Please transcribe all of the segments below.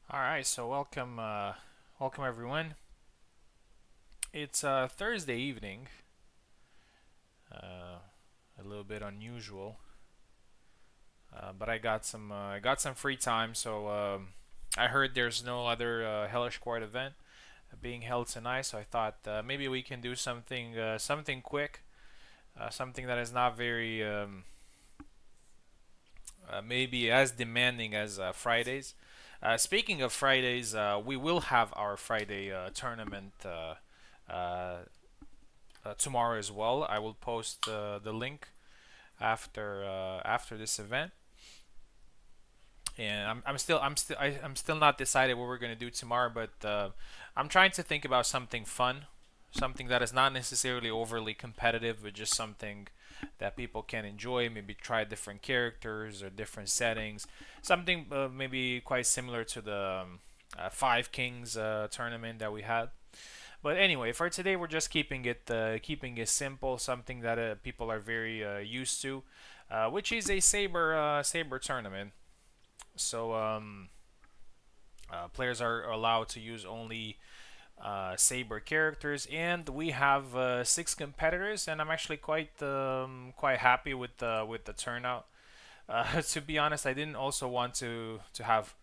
All right, so welcome everyone. It's Thursday evening, uh, a little bit unusual, but I got some free time. So I heard there's no other Hellish Quart event being held tonight, so I thought maybe we can do something quick, something that is not very maybe as demanding as Fridays. Speaking of Fridays, we will have our Friday tournament uh, tomorrow as well. I will post the link after this event, and I'm still not decided what we're gonna do tomorrow, but I'm trying to think about something fun, something that is not necessarily overly competitive, but just something that people can enjoy. Maybe try different characters or different settings, something maybe quite similar to the Five Kings tournament that we had. But anyway, for today, we're just keeping it simple, something that people are very used to, which is a Sabre tournament. So players are allowed to use only Sabre characters, and we have six competitors, and I'm actually quite happy with the turnout. To be honest, I didn't also want to have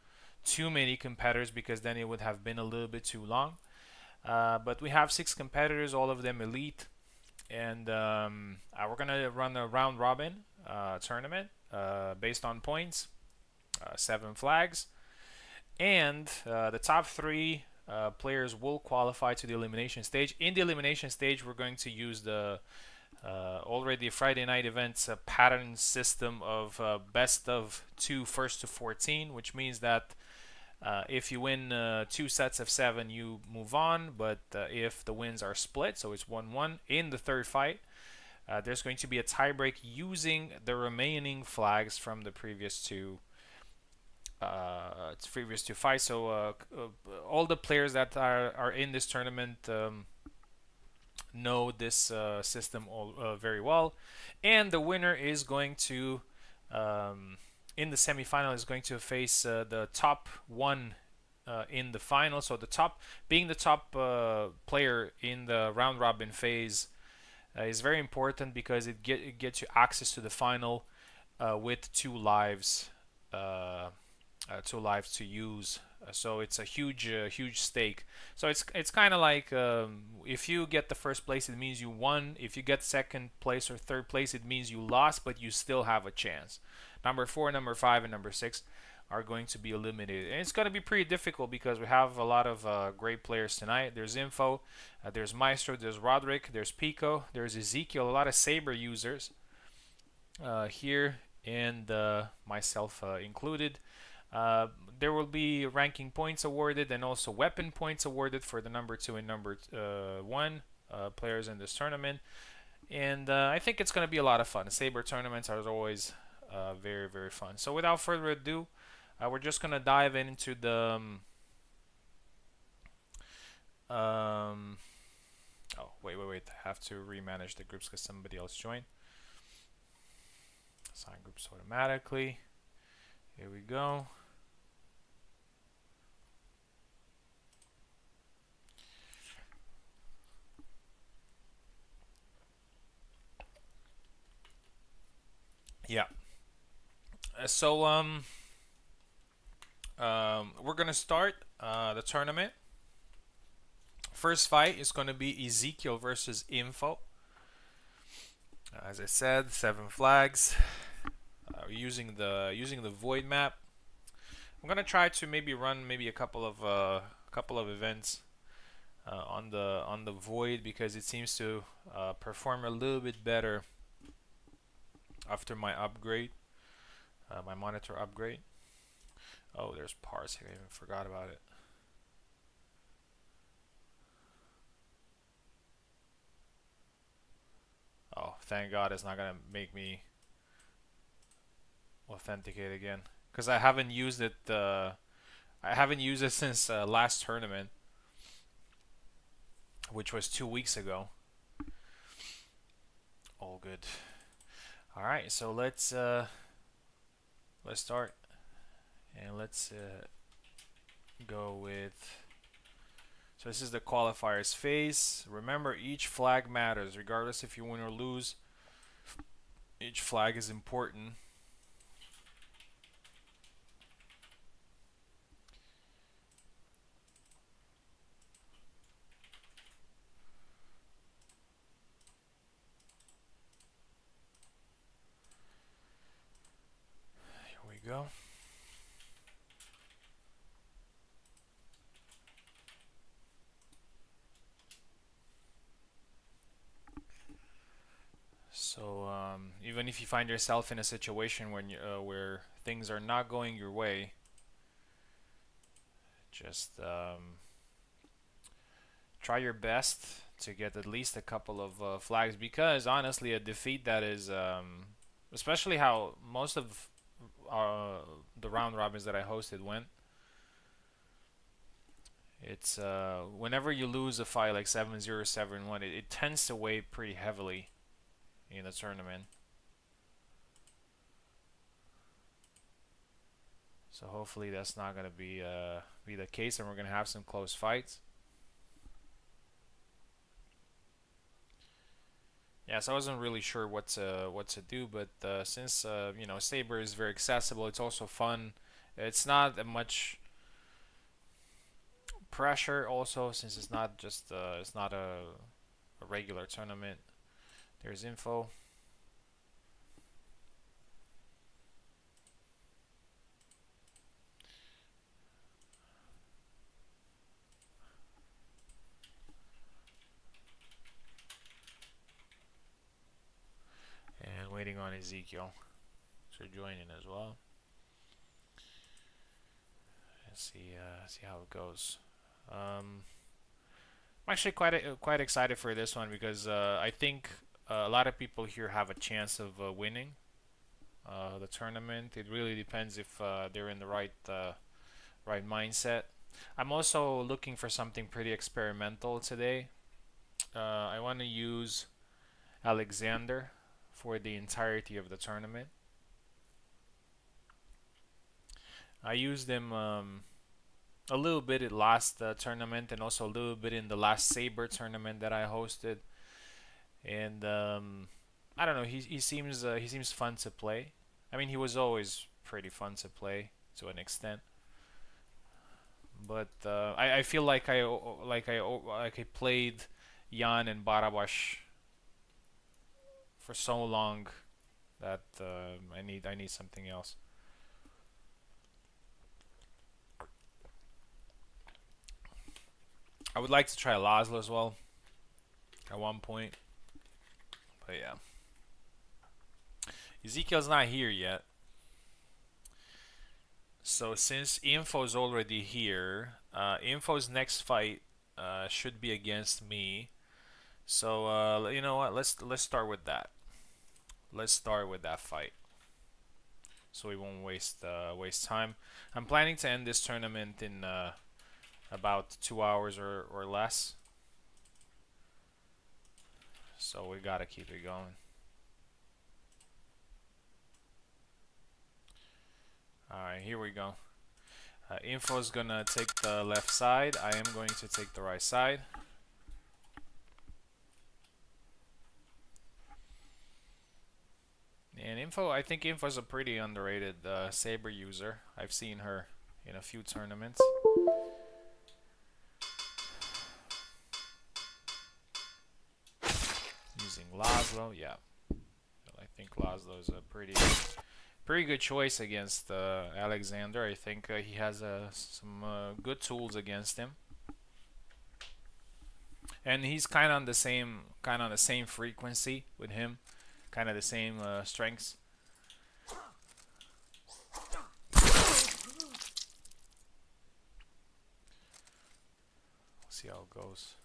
too many competitors because then it would have been a little bit too long. But we have six competitors, all of them elite, and we're gonna run a round robin tournament based on points, seven flags, and the top three players will qualify to the elimination stage. In the elimination stage, we're going to use the already Friday night events pattern system of best of two, first to 14, which means that if you win two sets of seven, you move on. But if the wins are split, so it's 1-1 in the third fight, there's going to be a tiebreak using the remaining flags from the previous two fights. So all the players that are in this tournament know this system very well, and the winner is going to in the semifinal is going to face the top one in the final. So being the top player in the round robin phase is very important because it gets you access to the final with two lives to use. So it's a huge stake. So it's kind of like if you get the first place, it means you won. If you get second place or third place, it means you lost, but you still have a chance. Number four, number five, and number six are going to be eliminated, and it's going to be pretty difficult because we have a lot of great players tonight. There's Info, there's Maestro, there's Roderick, there's Pico, there's Ezekiel, a lot of Sabre users here, and myself included. Uh, there will be ranking points awarded and also weapon points awarded for the number two and number one players in this tournament. And I think it's going to be a lot of fun. Saber tournaments are always very fun. So without further ado, we're just going to dive into the. Um, oh, wait. I have to remanage the groups because somebody else joined. Assign groups automatically. Here we go. Yeah. So we're gonna start the tournament. First fight is gonna be Ezekiel versus Info. As I said, seven flags. Using the void map. I'm gonna try to maybe run maybe a couple of events on the void because it seems to perform a little bit better after my upgrade, my monitor upgrade. Oh, there's parts here. I even forgot about it. Oh, thank God it's not gonna make me authenticate again because I haven't used it. I haven't used it since last tournament, which was 2 weeks ago. All good. All right, so let's start and let's go with. So this is the qualifiers phase. Remember, each flag matters, regardless if you win or lose. Each flag is important. Here we go. So even if you find yourself in a situation when where things are not going your way, just try your best to get at least a couple of flags, because honestly, a defeat that is, especially how most of the round robins that I hosted went, it's whenever you lose a fight like 7-0, 7-1, it tends to weigh pretty heavily in the tournament. So hopefully that's not gonna be the case, and we're gonna have some close fights. Yes, I wasn't really sure what to do, but since you know, Sabre is very accessible, it's also fun. It's not that much pressure also, since it's not just it's not a regular tournament. There's info. And waiting on Ezekiel to join in as well. Let's see how it goes. I'm actually quite excited for this one, because I think a lot of people here have a chance of winning the tournament. It really depends if they're in the right mindset. I'm also looking for something pretty experimental today. I want to use Alexander for the entirety of the tournament. I used him a little bit at last tournament, and also a little bit in the last Sabre tournament that I hosted. And I don't know, he seems fun to play. I mean, he was always pretty fun to play to an extent. But I feel like I played Jan and Barabash for so long that I need something else. I would like to try Laszlo as well at one point, but yeah. Ezekiel's not here yet, so since Info's already here, Info's next fight should be against me. So you know what? Let's start with that. Let's start with that fight, so we won't waste time. I'm planning to end this tournament in about 2 hours or less. So we gotta keep it going. Alright, here we go. Info's gonna take the left side. I am going to take the right side. And I think Info's a pretty underrated Sabre user. I've seen her in a few tournaments. Using Laszlo, yeah. I think Laszlo is a pretty good choice against Alexander. I think he has some good tools against him, and he's kind of on the same frequency with him, kind of the same strengths. We'll see how it goes.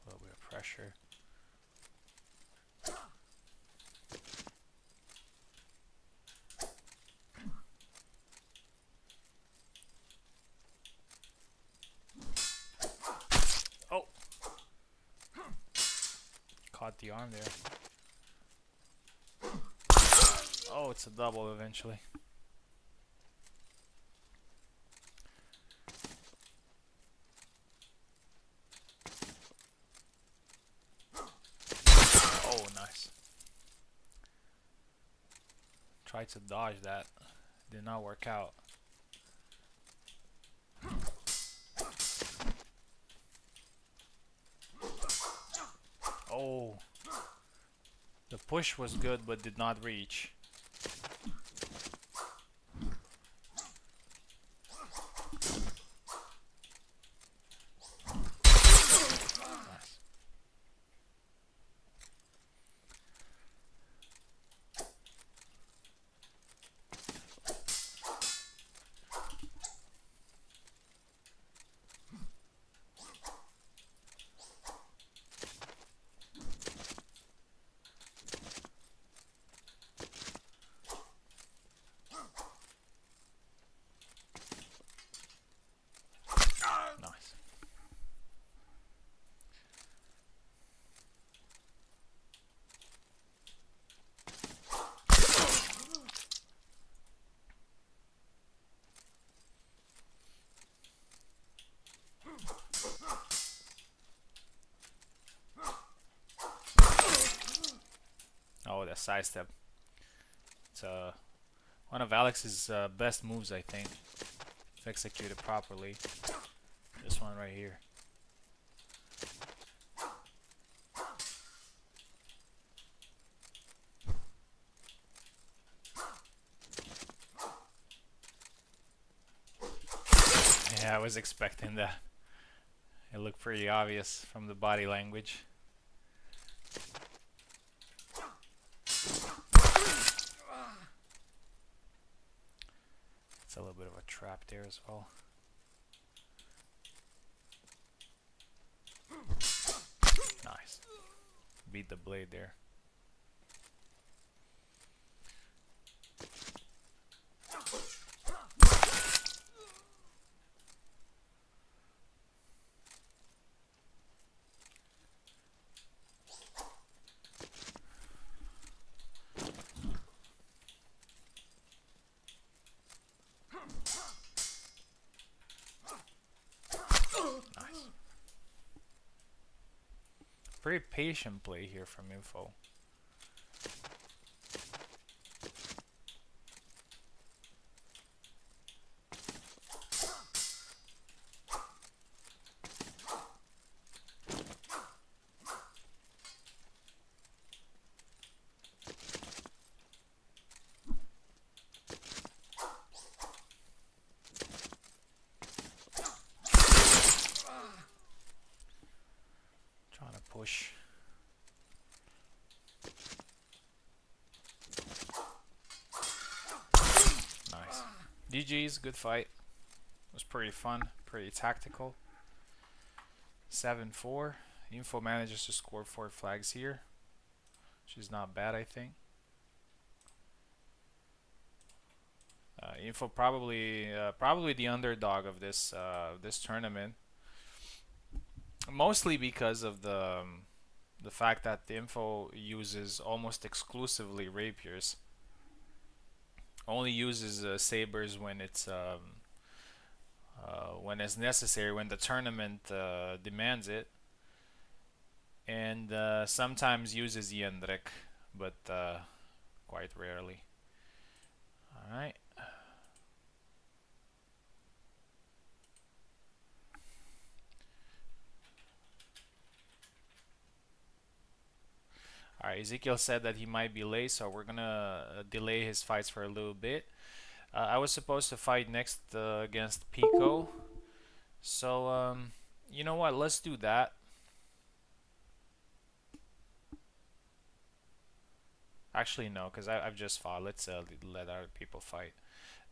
A little bit of pressure. caught the arm there. Oh, it's a double eventually. Oh, nice. Tried to dodge that. Did not work out. Oh. The push was good but did not reach. Nice. Nice. Oh, that sidestep. It's one of Alex's best moves, I think, if executed properly. This one right here. Yeah, I was expecting that. It looked pretty obvious from the body language. It's a little bit of a trap there as well. Nice. Beat the blade there. Nice. Pretty patient play here from Info. Trying to push. Nice. GG's, good fight. It was pretty fun, pretty tactical. 7-4. Info manages to score 4 flags here, which is not bad, I think. Info probably the underdog of this this tournament, mostly because of the fact that the Info uses almost exclusively rapiers. Only uses sabers when it's necessary, when the tournament demands it, and sometimes uses Yendrek, but quite rarely. All right. Alright, Ezekiel said that he might be late, so we're gonna delay his fights for a little bit. I was supposed to fight next against Pico, so you know what? Let's do that. Actually, no, because I've just fought. Let's let other people fight.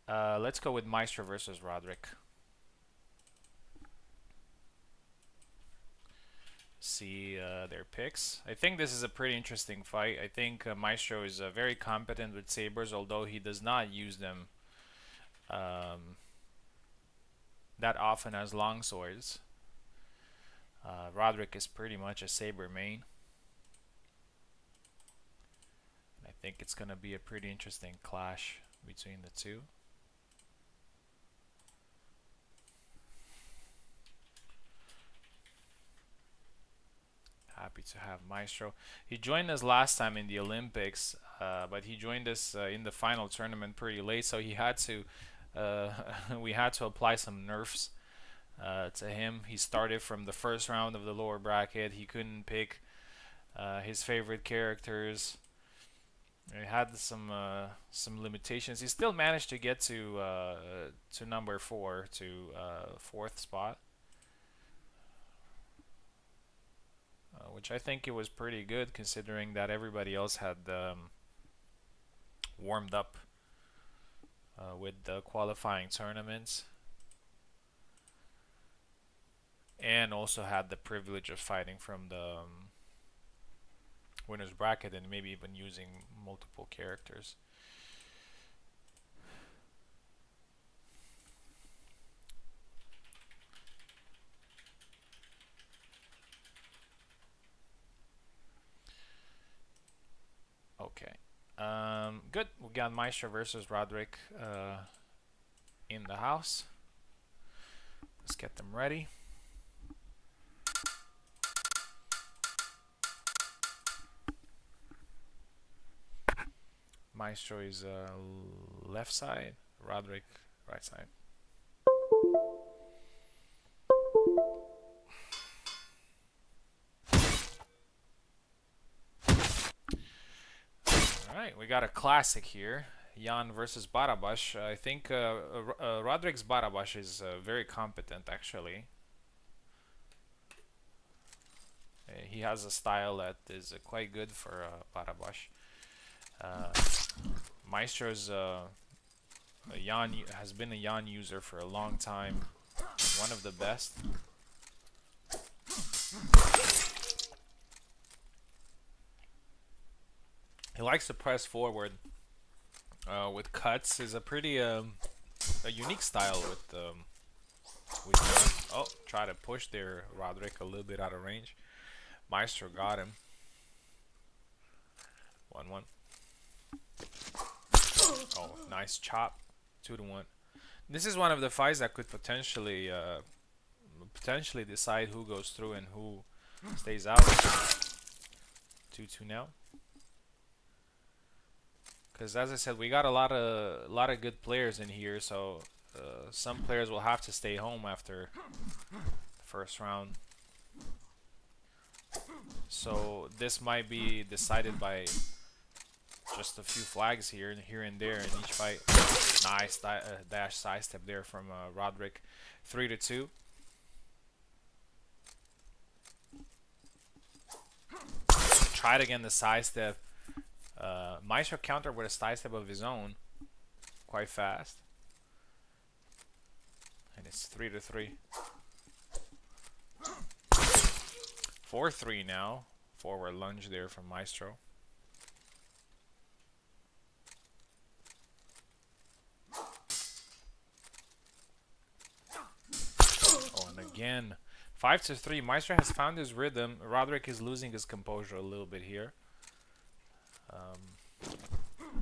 Let's go with Maestro versus Roderick. See their picks. I think this is a pretty interesting fight. I think Maestro is very competent with sabers, although he does not use them that often as longswords. Roderick is pretty much a saber main. think it's gonna be a pretty interesting clash between the two. Happy to have Maestro. He joined us last time in the Olympics, but he joined us in the final tournament pretty late, so he had to we had to apply some nerfs to him. He started from the first round of the lower bracket. He couldn't pick his favorite characters. He had some limitations. He still managed to get to number 4, to fourth spot, which I think it was pretty good considering that everybody else had warmed up with the qualifying tournaments, and also had the privilege of fighting from the winner's bracket and maybe even using multiple characters. Okay. Good. We got Maestro versus Roderick in the house. Let's get them ready. Maestro is left side, Roderick right side. Alright, we got a classic here. Jan versus Barabash. I think Roderick's Barabash is very competent actually. He has a style that is quite good for Barabash. Maestro's Jan has been a Jan user for a long time. One of the best. He likes to press forward with cuts. Is a pretty a unique style with oh, try to push there, Roderick a little bit out of range. Maestro got him. 1-1. Oh, nice chop. 2-1. This is one of the fights that could potentially decide who goes through and who stays out. 2-2 now. Because as I said, we got a lot of good players in here, so some players will have to stay home after the first round. So this might be decided by just a few flags here and there in each fight. Nice dash sidestep there from Roderick. 3-2. Tried again the sidestep. Maestro countered with a sidestep of his own, quite fast, and it's 3-3. 4-3 now. Forward lunge there from Maestro. Oh, and again, 5-3. Maestro has found his rhythm. Roderick is losing his composure a little bit here.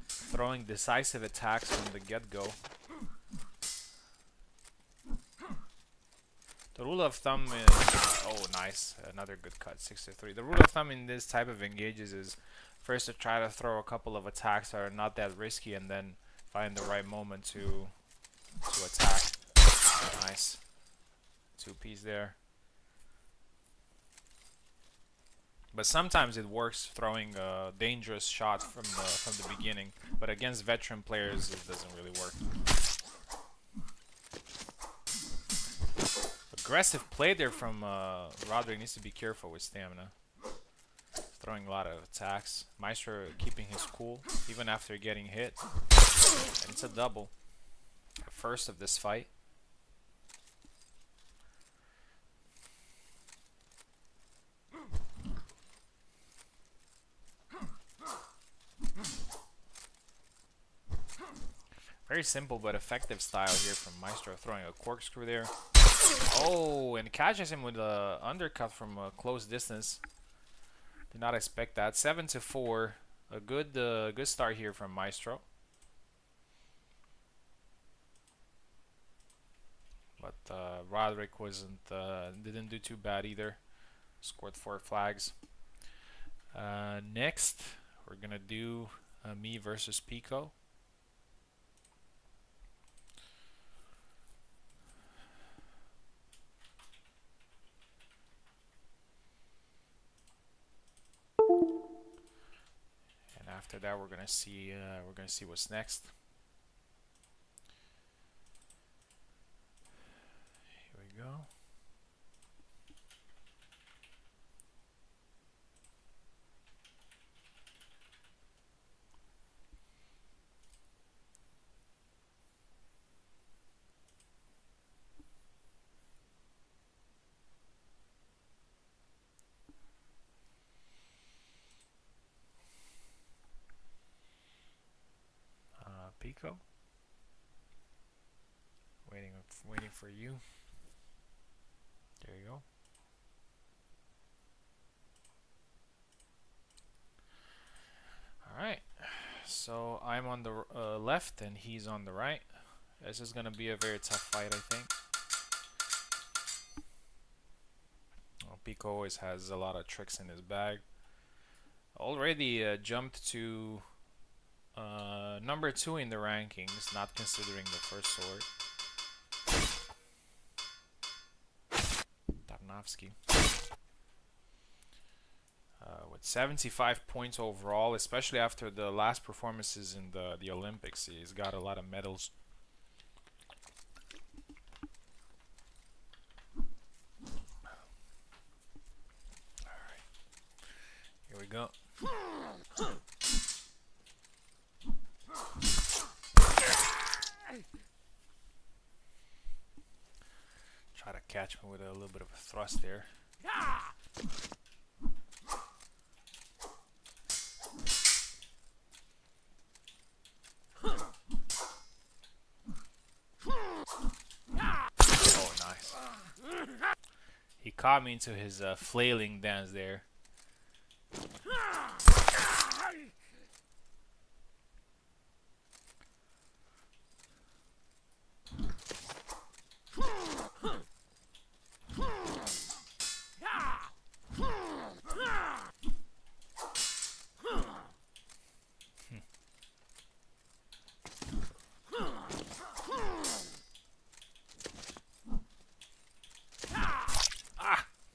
Throwing decisive attacks from the get-go. The rule of thumb is... Oh, nice. Another good cut. 6-3. The rule of thumb in this type of engages is first to try to throw a couple of attacks that are not that risky and then find the right moment to attack. Nice. 2-piece there. But sometimes it works throwing a dangerous shot from the beginning, but against veteran players it doesn't really work. Aggressive play there from Roderick. Needs to be careful with stamina. Throwing a lot of attacks. Maestro keeping his cool even after getting hit. And it's a double. The first of this fight. Very simple but effective style here from Maestro, throwing a corkscrew there. Oh, and catches him with an undercut from a close distance. Did not expect that. 7-4. A good start here from Maestro. But Roderick didn't do too bad either. Scored 4 flags. Next, we're gonna do me versus Pico. And after that, we're gonna see what's next. Here we go. Pico. Waiting for you. There you go. All right. So I'm on the left and he's on the right. This is gonna be a very tough fight, I think. Pico always has a lot of tricks in his bag. Already jumped to number 2 in the rankings, not considering the first sword. Tarnowski. With 75 points overall, especially after the last performances in the Olympics. He's got a lot of medals. Alright. Here we go. Try to catch me with a little bit of a thrust there. Oh, nice. He caught me into his flailing dance there.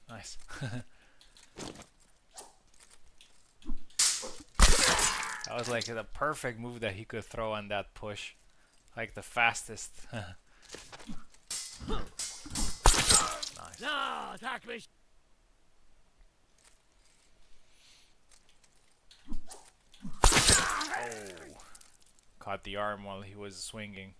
Nice. That was like the perfect move that he could throw on that push. Like the fastest. Nice. Oh, caught the arm while he was swinging.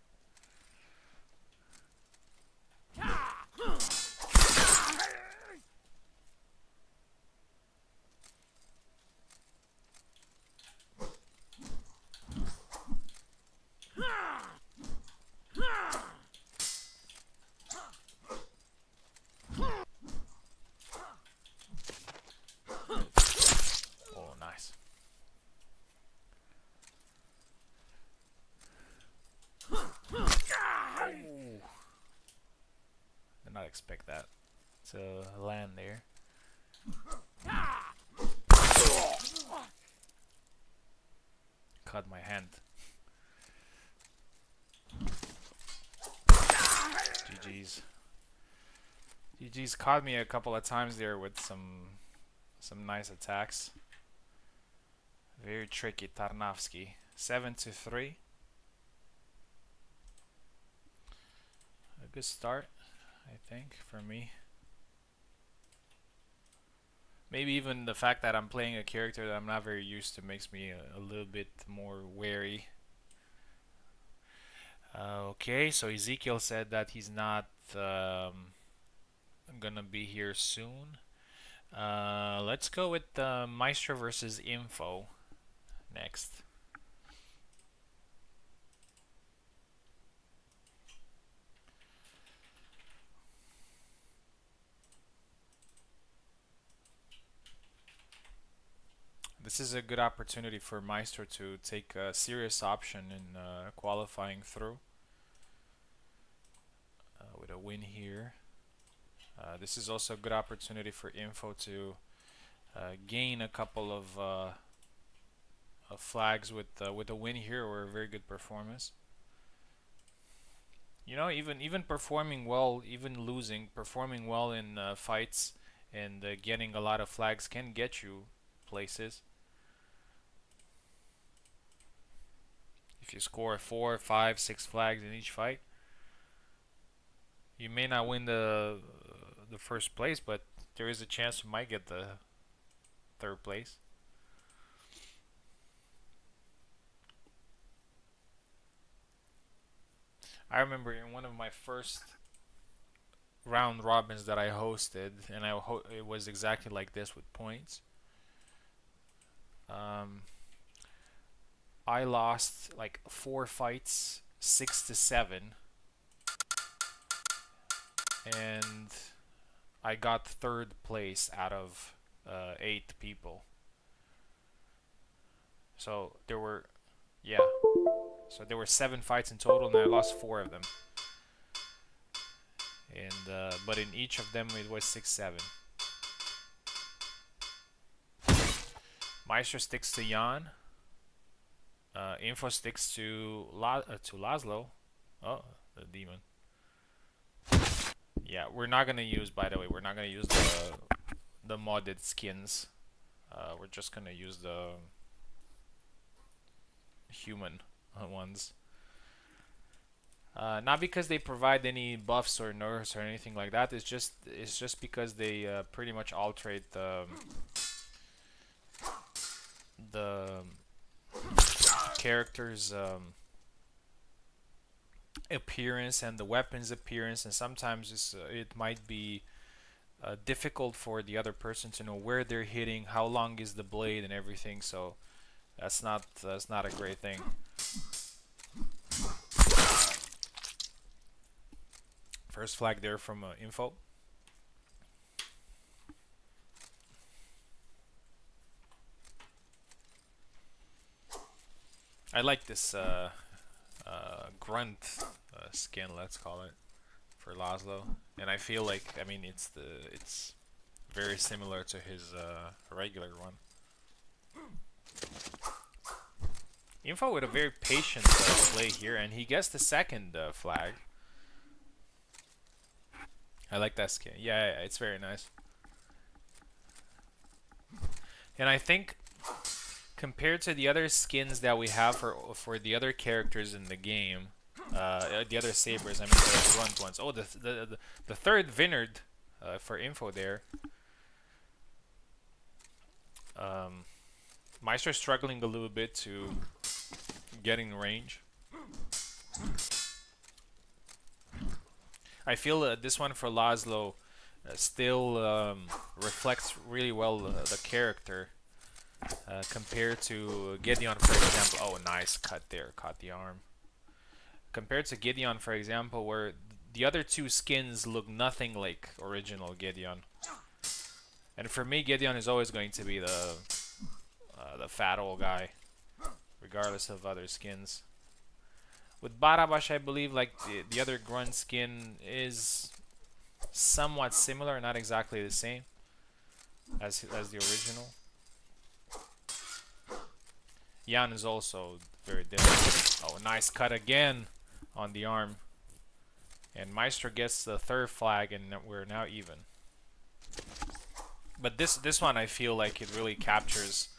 Oh, nice. Did not expect that to land there. Cut my hand. GG's. GG's caught me a couple of times there with some nice attacks. Very tricky Tarnowski. 7-3. A good start, I think, for me. Maybe even the fact that I'm playing a character that I'm not very used to makes me a little bit more wary. Okay, so Ezekiel said that he's not gonna be here soon. Let's go with Maestro versus Info next. This is a good opportunity for Meister to take a serious option in qualifying through with a win here. This is also a good opportunity for Info to gain a couple of flags with a win here or a very good performance. You know, even performing well, even losing, performing well in fights and getting a lot of flags can get you places. If you score 4, 5, 6 flags in each fight, you may not win the first place, but there is a chance you might get the third place. I remember in one of my first round robins that I hosted, and it was exactly like this with points. I lost like 4 fights, 6-7, and I got third place out of 8 people. So there were, yeah. So there were 7 fights in total, and I lost 4 of them. And but in each of them it was 6-7. Meister sticks to Jan. Info sticks to Laszlo. Oh, the demon. Yeah, we're not gonna use. By the way, we're not gonna use the modded skins. We're just gonna use the human ones. Not because they provide any buffs or nerfs or anything like that. It's just because they pretty much alterate the character's appearance and the weapon's appearance, and sometimes it might be difficult for the other person to know where they're hitting, how long is the blade, and everything. So that's not a great thing. First flag there from Info. I like this grunt skin, let's call it, for Laszlo, and I feel like, I mean, it's very similar to his regular one. Info with a very patient play here, and he gets the second flag. I like that skin. Yeah, it's very nice. And I think compared to the other skins that we have for the other characters in the game, the other sabers, I mean the grunt ones. Oh, the third Vineyard for Info there. Meister's struggling a little bit to getting range. I feel this one for Laszlo still reflects really well the character compared to Gideon, for example. Oh, nice cut there, caught the arm. Compared to Gideon, for example, where the other 2 skins look nothing like original Gideon. And for me, Gideon is always going to be the fat old guy, regardless of other skins. With Barabash, I believe like the other grunt skin is somewhat similar, not exactly the same as the original. Jan is also very different. Oh, nice cut again on the arm. And Meister gets the third flag, and we're now even. But this one, I feel like it really captures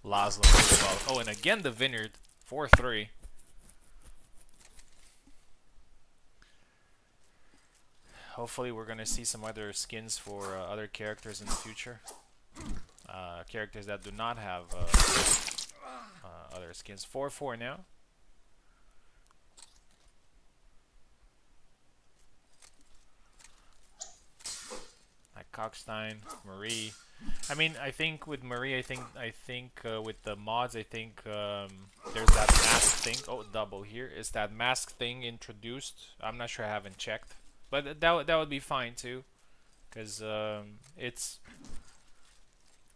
Laszlo really well. Oh, and again the Vineyard, 4-3. Hopefully we're going to see some other skins for other characters in the future. Characters that do not have other skins. 4-4 now. Like Cockstein, Marie. I mean, I think with Marie, I think with the mods, I think there's that mask thing. Oh, double here. Is that mask thing introduced? I'm not sure. I haven't checked. But that would be fine too, because it's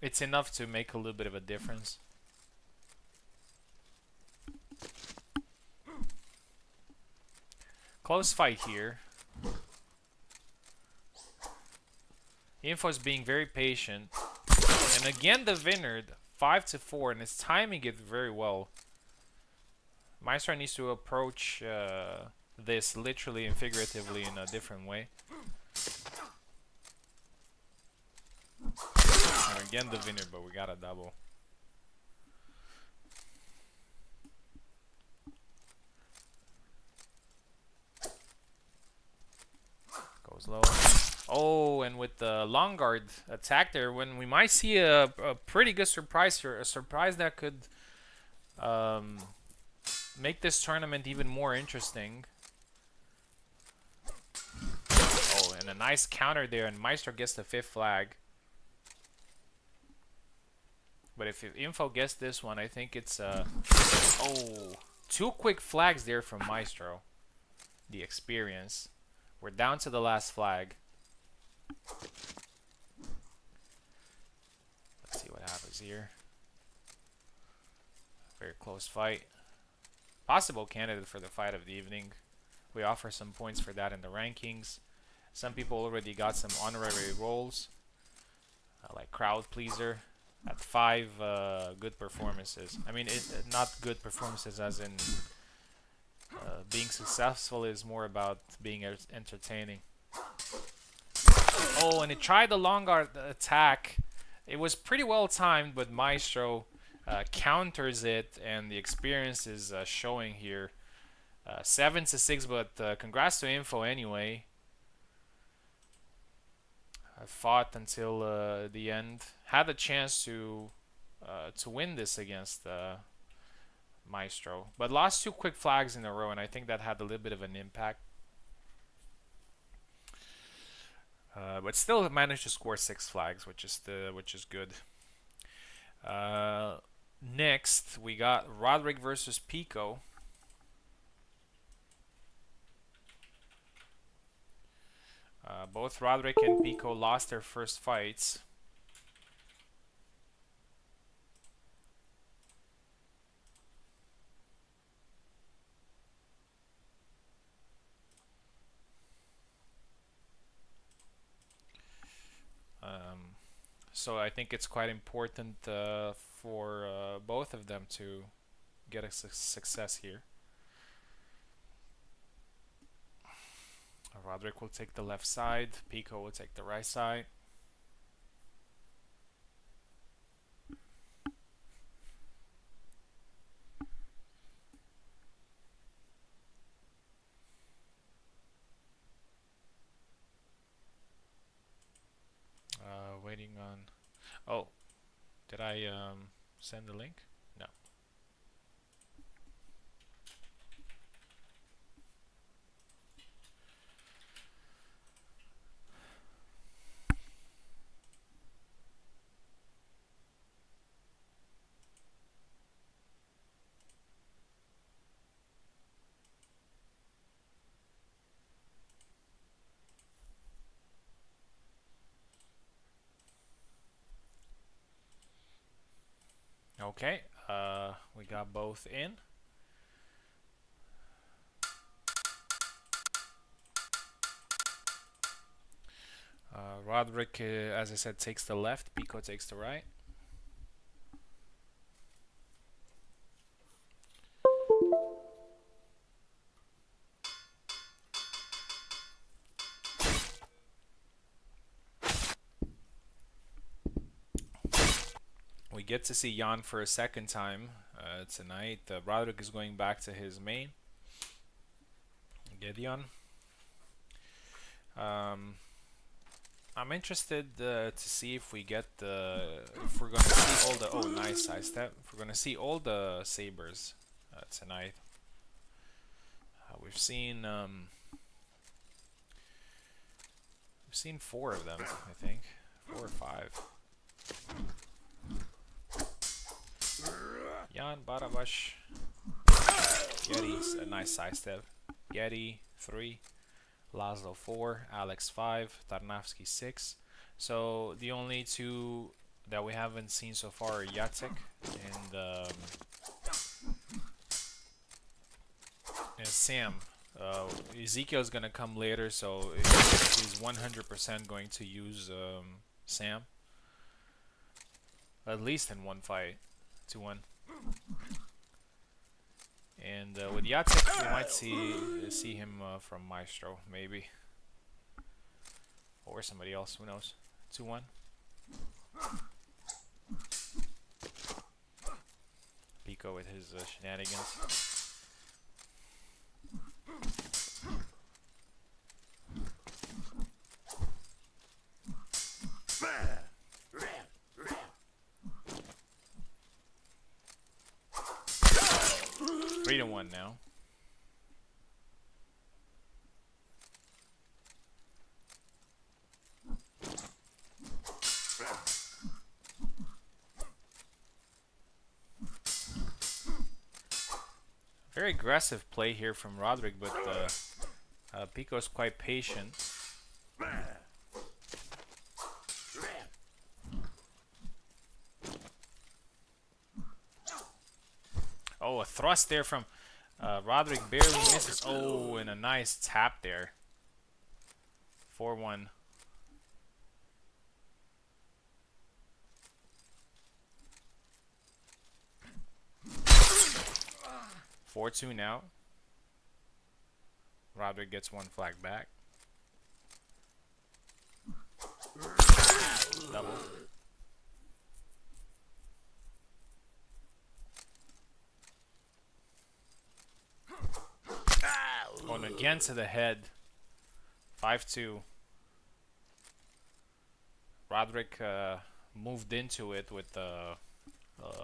It's enough to make a little bit of a difference. Close fight here. Info's being very patient. And again the Vineyard, 5-4, and it's timing it very well. Maestro needs to approach this literally and figuratively in a different way. And again the Vineyard, but we got a double. Goes low. Oh, and with the long guard attack there, when we might see a pretty good surprise here, a surprise that could make this tournament even more interesting. Oh, and a nice counter there, and Maestro gets the 5th flag. But if Info gets this one, I think it's oh, 2 quick flags there from Maestro. The experience. We're down to the last flag. Let's see what happens here. Very close fight. Possible candidate for the fight of the evening. We offer some points for that in the rankings. Some people already got some honorary roles, like crowd pleaser at 5 good performances. I mean, not good performances as in being successful, is more about being entertaining. Oh, and it tried the long guard attack. It was pretty well timed, but Maestro counters it, and the experience is showing here. 7-6, but congrats to Info anyway. I fought until the end. Had a chance to win this against Maestro, but lost 2 quick flags in a row, and I think that had a little bit of an impact. But still managed to score 6 flags, which is good. Next, we got Roderick versus Pico. Both Roderick and Pico lost their first fights. So I think it's quite important for both of them to get a success here. Roderick will take the left side, Pico will take the right side. Waiting on... Oh, did I send the link? No. Okay, we got both in. Roderick, as I said, takes the left, Pico takes the right. We get to see Jan for a second time tonight. Roderick is going back to his main, Gideon. I'm interested to see if we get if we're gonna see all the nice side step. If we're gonna see all the sabers tonight. We've seen 4 of them, I think, 4 or 5. Jan, Barabash, Getty's a nice side step. Getty 3. Laszlo 4, Alex 5, Tarnavsky 6. So the only 2 that we haven't seen so far are Jacek and Sam. Ezekiel's gonna come later, so he's 100% going to use Sam. At least in one fight. 2-1. And with Jacek, we might see him from Maestro, maybe. Or somebody else, who knows. 2-1. Pico with his shenanigans. Three to 1 now. Very aggressive play here from Roderick, but Pico's quite patient. Oh, a thrust there from Roderick, barely misses. Oh, and a nice tap there. 4-1. 4-2 now. Roderick gets one flag back. Double. Going again to the head. 5-2. Roderick moved into it with the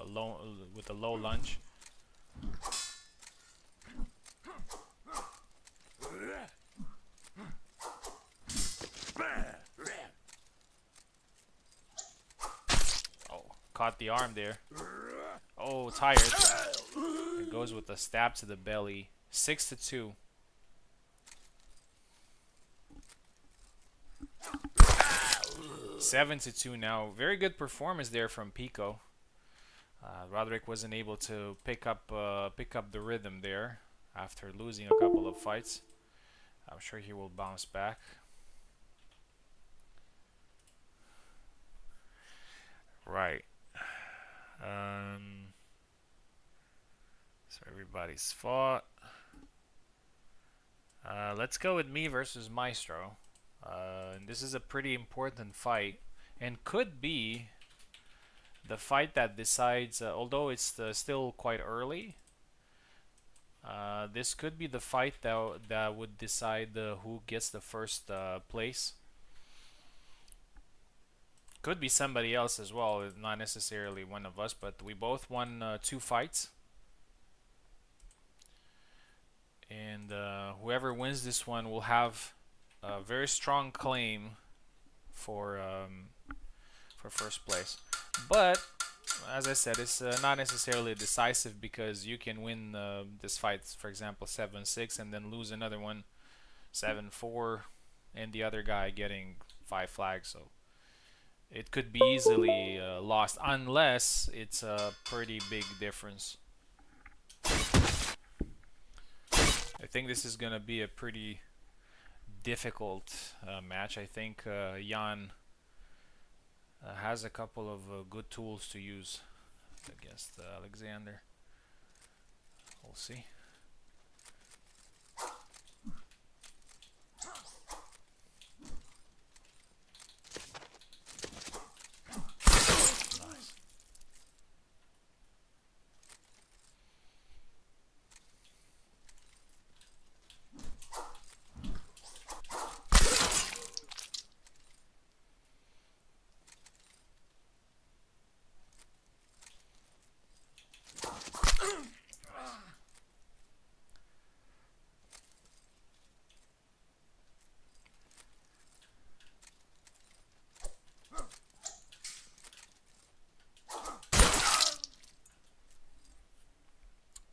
low lunge. Oh, caught the arm there. Oh, tired. It goes with a stab to the belly. 6-2. 7-2 now. Very good performance there from Pico. Roderick wasn't able to pick up the rhythm there after losing a couple of fights. I'm sure he will bounce back. Right. So everybody's fought. Let's go with me versus Maestro. And this is a pretty important fight, and could be the fight that decides, although it's still quite early, this could be the fight that would decide who gets the first place. Could be somebody else as well, not necessarily one of us, but we both won 2 fights. And whoever wins this one will have a very strong claim for first place. But as I said, it's not necessarily decisive, because you can win this fight, for example, 7-6, and then lose another one 7-4, and the other guy getting 5 flags. So it could be easily lost, unless it's a pretty big difference. I think this is gonna be a pretty difficult match. I think Jan has a couple of good tools to use against Alexander. We'll see. Nice.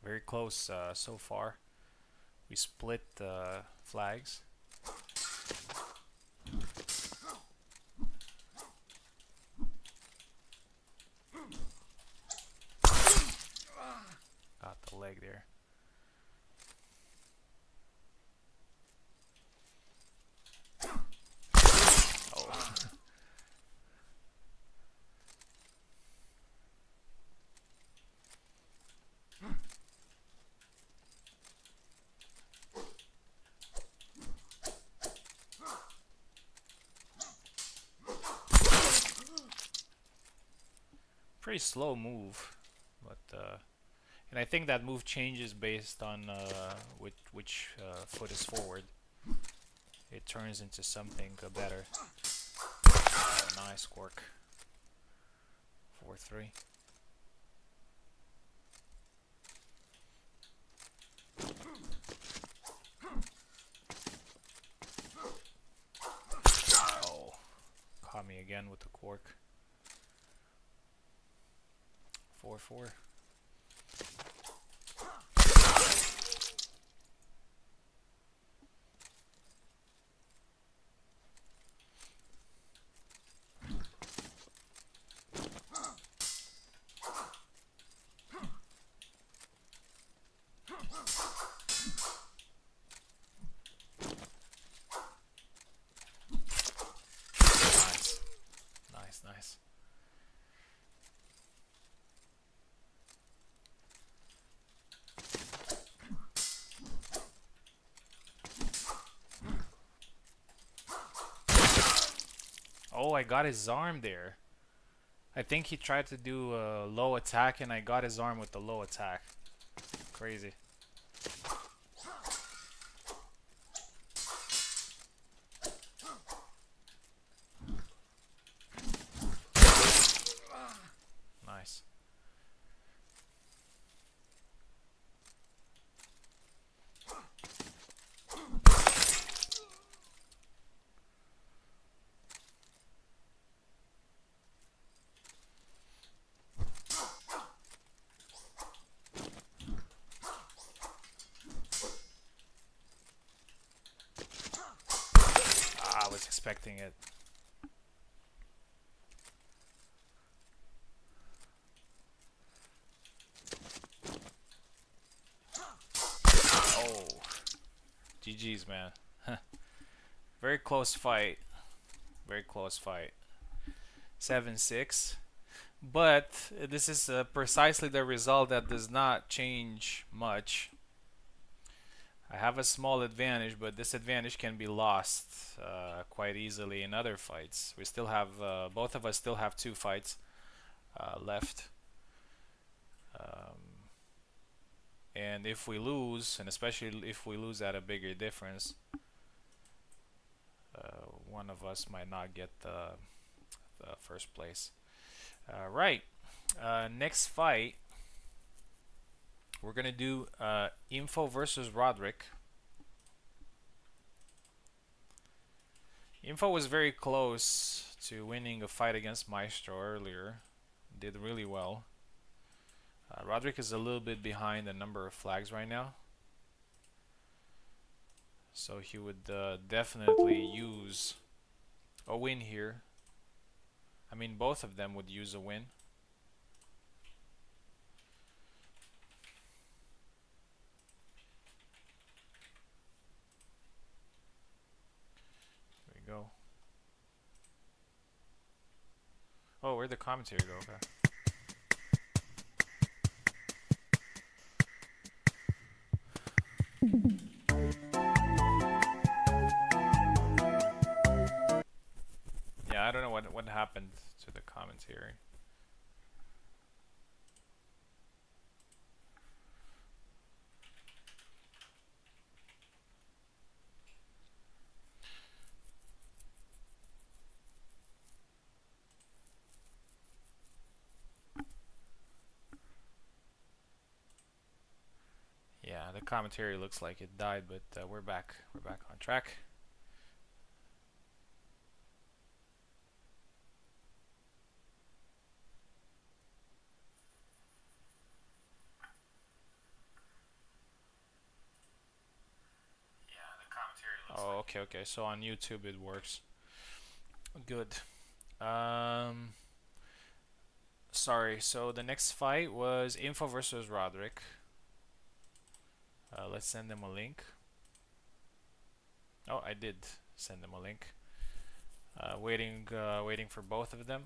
Very close so far. We split flags. leg there. Oh. Pretty slow move, but and I think that move changes based on which foot is forward. It turns into something better. Oh, nice Quark. 4-3. Oh, caught me again with the Quark. 4-4. Nice. Nice, nice. Oh, I got his arm there. I think he tried to do a low attack and I got his arm with the low attack. Crazy. Nice. Ah, I was expecting it. Oh. GG's, man. Very close fight. Very close fight. 7-6. But this is precisely the result that does not change much. I have a small advantage, but this advantage can be lost quite easily in other fights. We still have, both of us still have 2 fights left. And if we lose, and especially if we lose at a bigger difference, one of us might not get the first place. Right. Next fight, we're gonna do Info versus Roderick. Info was very close to winning a fight against Maestro earlier. Did really well. Roderick is a little bit behind the number of flags right now. So he would definitely use a win here. I mean, both of them would use a win. There we go. Oh, where'd the commentary go? Okay. Yeah, I don't know what happened to the commentary. Yeah, the commentary looks like it died, but we're back. We're back on track. Oh, okay, okay. So on YouTube it works. Good. Sorry. So the next fight was Info versus Roderick. Let's send them a link. Oh, I did send them a link. Waiting for both of them.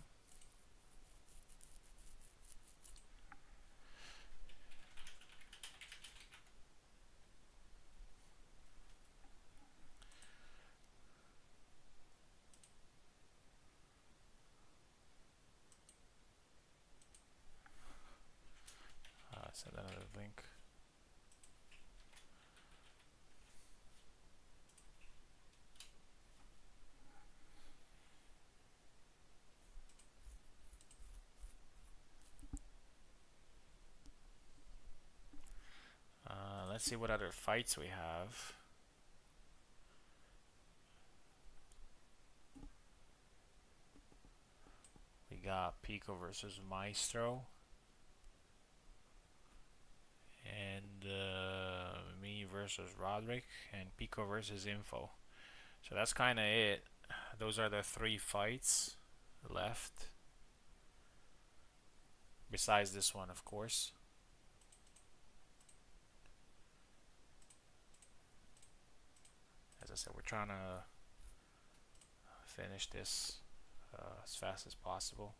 Send another link. Let's see what other fights we have. We got Pico versus Maestro. And me versus Roderick. And Pico versus Info. So that's kind of it. Those are the 3 fights left. Besides this one, of course. As I said, we're trying to finish this as fast as possible.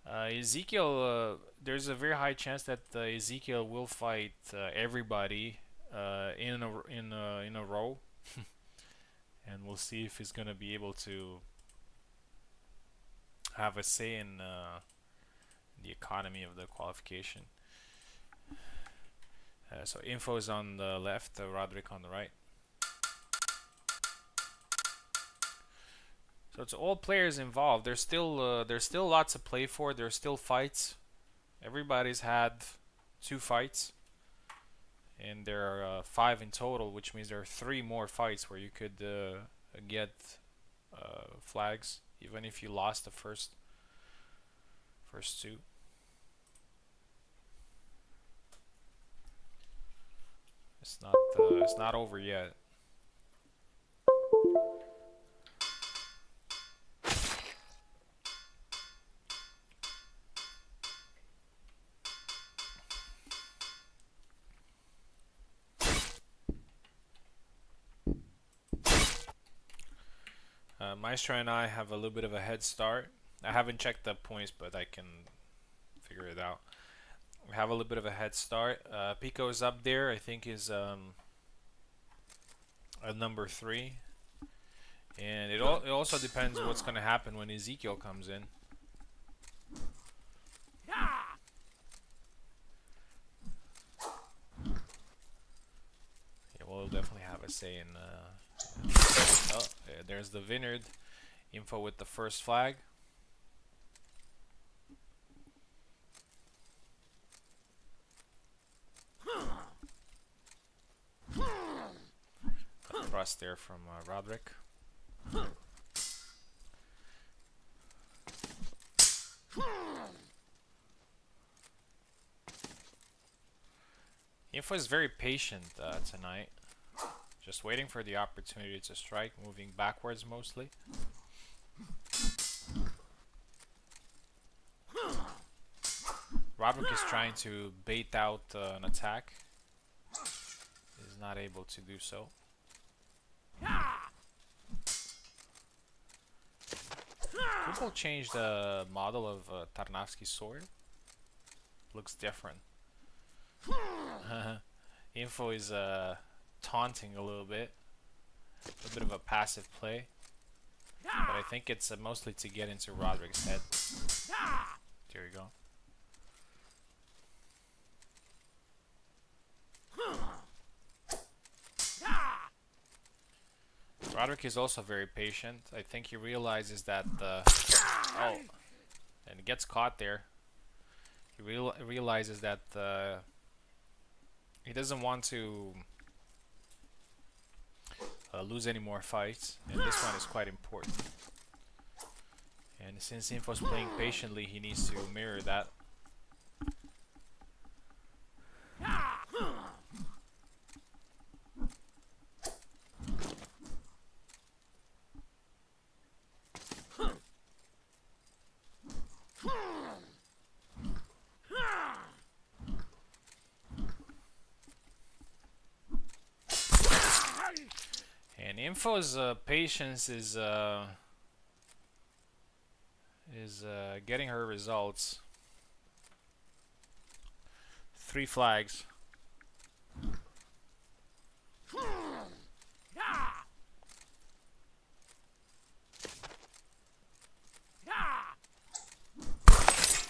Ezekiel, there's a very high chance that Ezekiel will fight everybody in a row, and we'll see if he's gonna be able to have a say in the economy of the qualification. So Info is on the left, Roderick on the right. So it's all players involved. There's still lots to play for. There's still fights. Everybody's had 2 fights, and there are 5 in total, which means there are 3 more fights where you could get flags, even if you lost the first 2. It's not over yet. Maestro and I have a little bit of a head start. I haven't checked the points, but I can figure it out. We have a little bit of a head start. Pico is up there. I think is at number 3, and it also depends what's going to happen when Ezekiel comes in. Yeah, we'll definitely have a say in. Oh, there's the Vineyard. Info with the first flag. Got thrust there from Roderick. Info is very patient tonight. Just waiting for the opportunity to strike, moving backwards mostly. Roderick is trying to bait out an attack. He's not able to do so. People changed the model of Tarnavsky's sword. Looks different. Info is taunting a little bit. A bit of a passive play. But I think it's mostly to get into Roderick's head. There you go. Roderick is also very patient. I think he realizes that oh, and he gets caught there. He realizes that he doesn't want to lose any more fights, and this one is quite important. And since Info's playing patiently, he needs to mirror that. Info's patience is getting her results. 3 flags.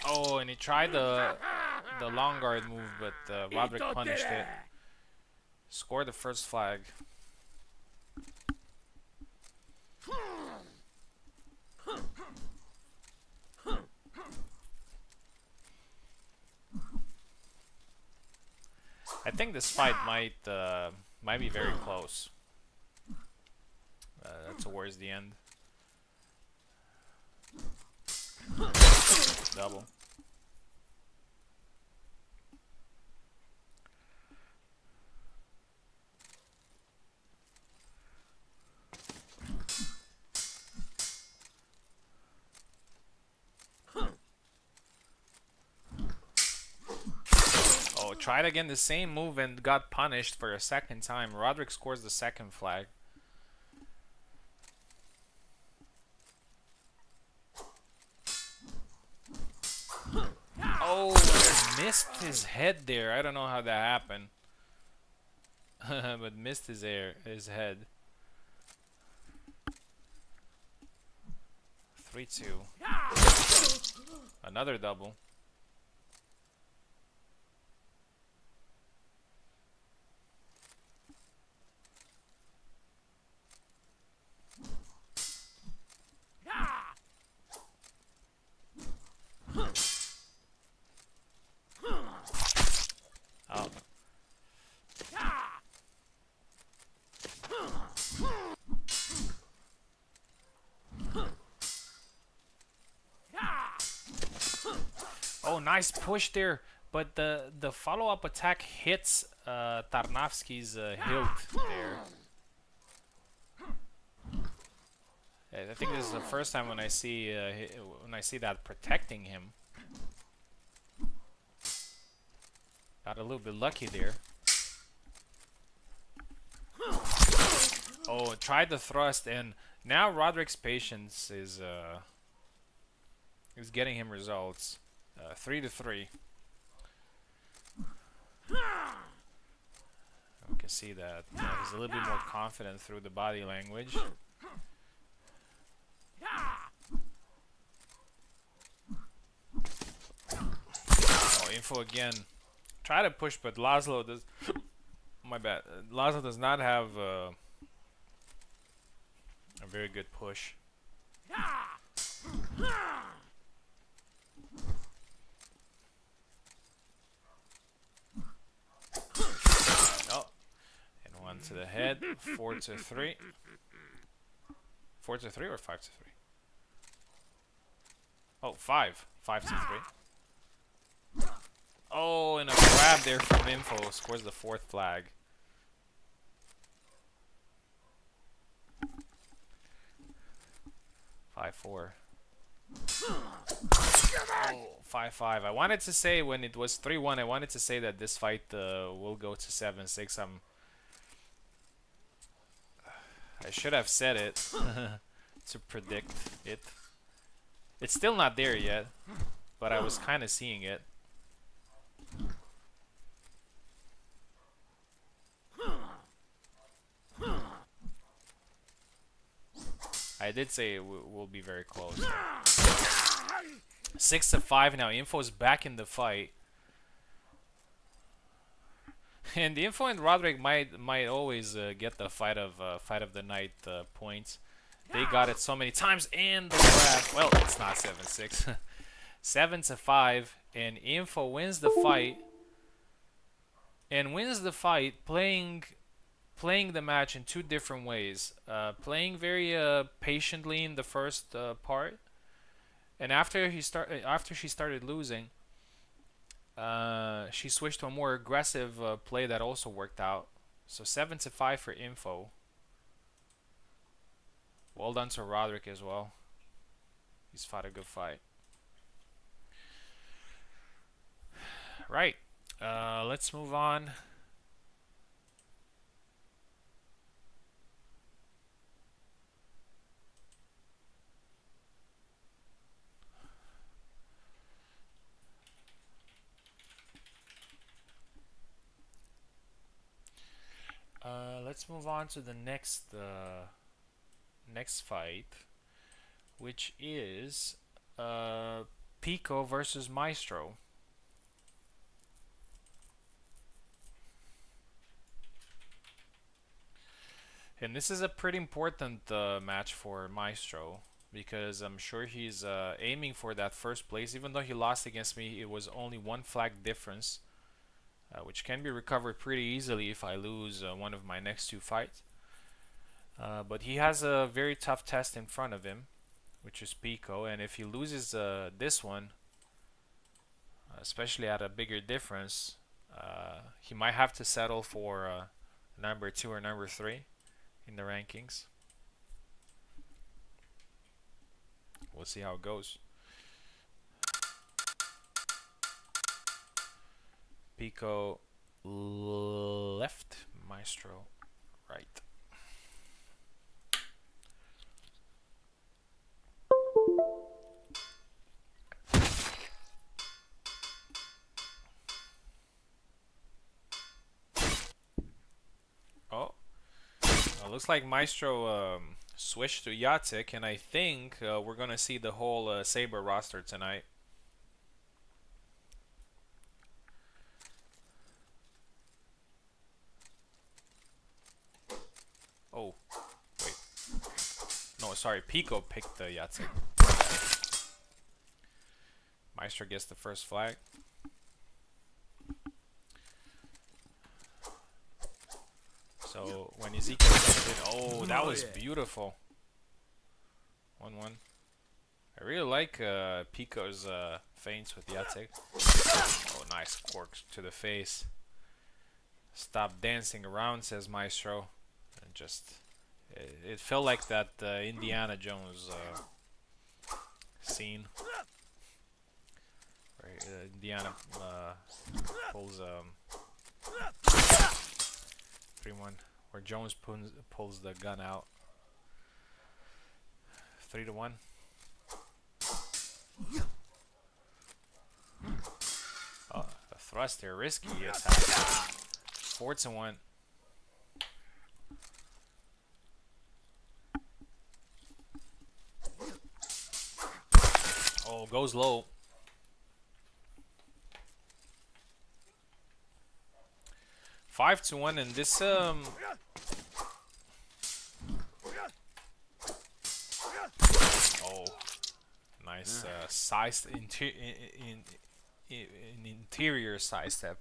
Oh, and he tried the long guard move, but Roderick punished it. Scored the first flag. I think this fight might be very close. Towards the end. Double. Oh, tried again the same move and got punished for a second time. Roderick scores the second flag. Oh, missed his head there. I don't know how that happened. But missed his head. 3-2. Another double. Oh. Oh, nice push there, but the follow-up attack hits Tarnavsky's hilt there. I think this is the first time when I see that protecting him. Got a little bit lucky there. Oh, tried the thrust, and now Roderick's patience is getting him results. 3-3. We can see that he's a little bit more confident through the body language. Oh, info again. Try to push, but Laszlo does. My bad. Laszlo does not have a very good push. Oh, and one to the head. 4-3. 4-3 or 5-3? Oh, 5. 5-3. Oh, and a grab there from Info scores the fourth flag. Five, 4. Oh, 5-5. I wanted to say when it was 3-1, I wanted to say that this fight will go to 7-6. I should have said it to predict it. It's still not there yet, but I was kind of seeing it. I did say it will be very close. 6-5 now. Info's back in the fight. And the Info and Roderick might always get the fight of the night points. They got it so many times, and the grab. Well, it's not 7-6. 7-5, and Info wins the fight. And wins the fight playing the match in two different ways. Playing very patiently in the first part, and after she started losing, she switched to a more aggressive play that also worked out. So 7-5 for Info. Well done to Roderick as well. He's fought a good fight. Right. Let's move on. let's move on to the next fight, which is Pico versus Maestro. And this is a pretty important match for Maestro because I'm sure he's aiming for that first place. Even though he lost against me, it was only one flag difference, which can be recovered pretty easily if I lose one of my next two fights. But he has a very tough test in front of him, which is Pico, and if he loses this one, especially at a bigger difference, he might have to settle for number 2 or number 3 in the rankings. We'll see how it goes. Pico left, Maestro right. Oh, looks like Maestro switched to Jacek, and I think we're gonna see the whole Sabre roster tonight. Oh, wait. No, sorry, Pico picked the Jacek. Maestro gets the first flag. So when Ezekiel comes in, oh, that was beautiful. 1-1. I really like Pico's feints with Jacek. Oh, nice cork to the face. Stop dancing around, says Maestro. And just, it felt like that Indiana Jones scene. Right, Indiana pulls 3-1, where Jones pulls the gun out. 3-1. Oh, a thrust there, risky attack. 4-1. Oh, goes low. 5-1, and this oh, nice size interior side step.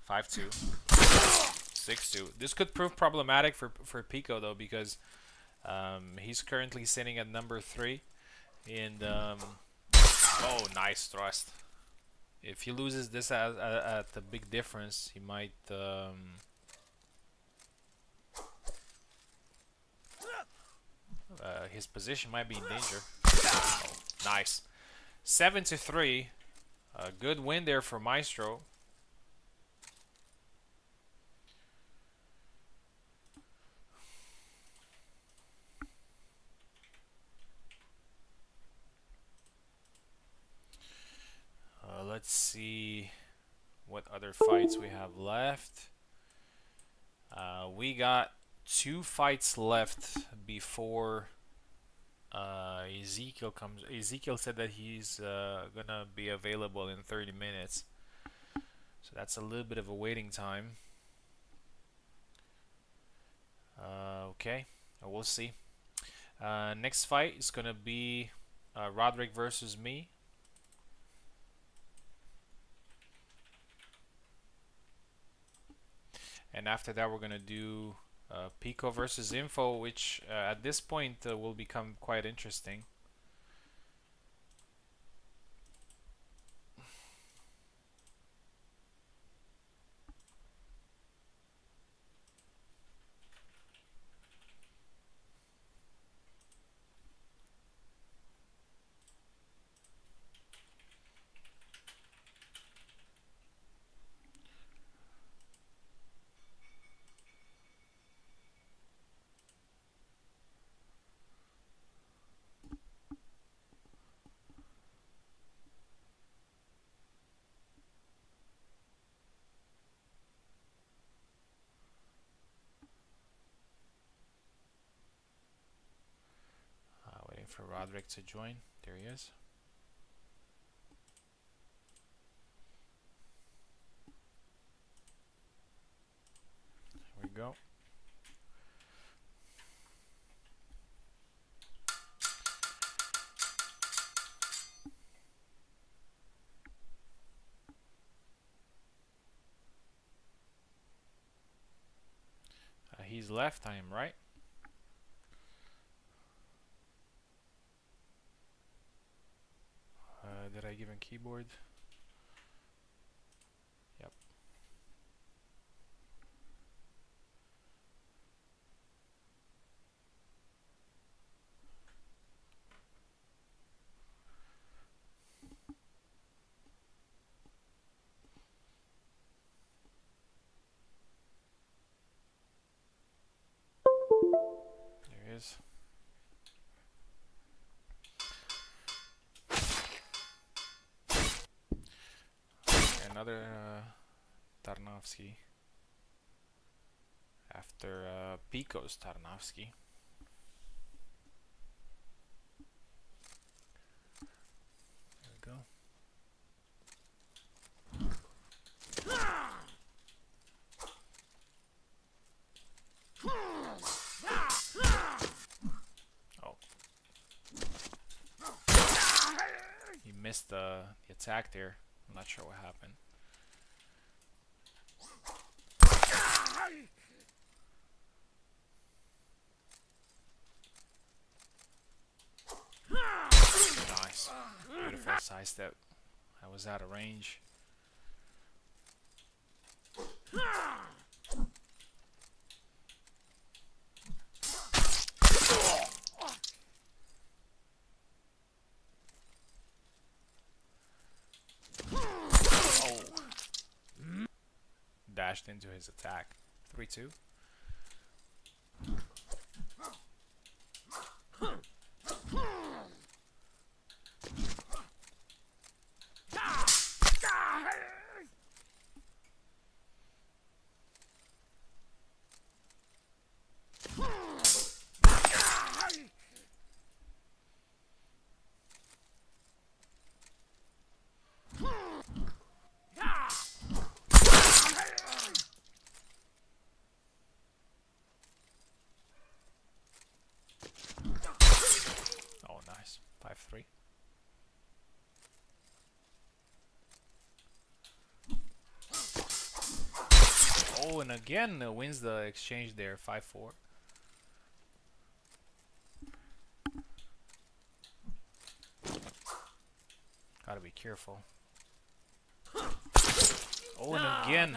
5-2. 6-2. This could prove problematic for Pico though, because he's currently sitting at number 3, and oh, nice thrust. If he loses this at the big difference, he might his position might be in danger. Oh, nice. 7-3. A good win there for Maestro. Let's see what other fights we have left. We got 2 fights left before Ezekiel comes. Ezekiel said that he's gonna be available in 30 minutes, so that's a little bit of a waiting time. Okay, we'll see. Next fight is gonna be Roderick versus me. And after that, we're gonna do Pico versus Info, which at this point will become quite interesting. for Roderick to join. There he is. Here we go. He's left, I am right. Did I give him keyboard? Yep. There he is. Another Tarnowski after Pico's Tarnowski. There we go. Oh. He missed the attack there. I'm not sure what happened. Nice. Beautiful sidestep. I was out of range. Oh. Dashed into his attack. 3-2. Oh, nice. 5-3. Oh, and again wins the exchange there. 5-4. Gotta be careful. Oh, and again.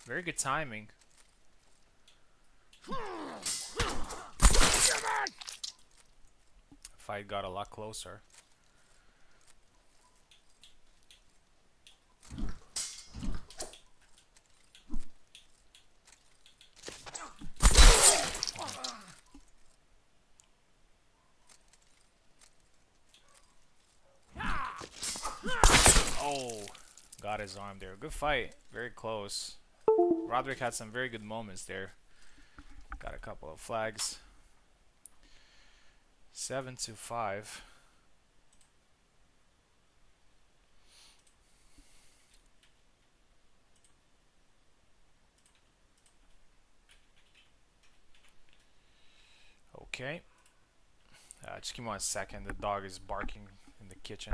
Very good timing. Fight got a lot closer. Oh, got his arm there. Good fight. Very close. Roderick had some very good moments there. Got a couple of flags. 7-5. Okay. Just give me 1 second. The dog is barking in the kitchen.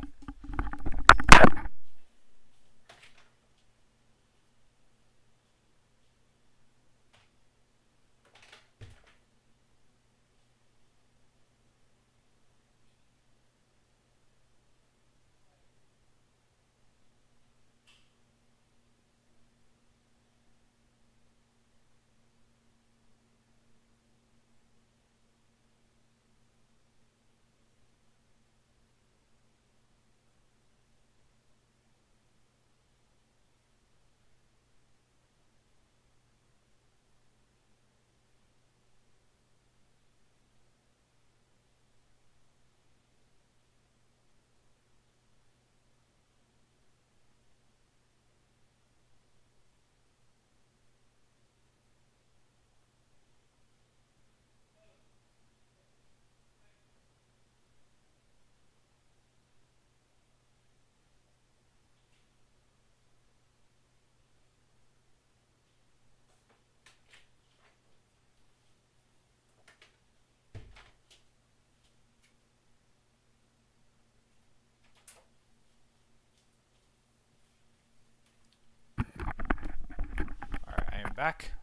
back.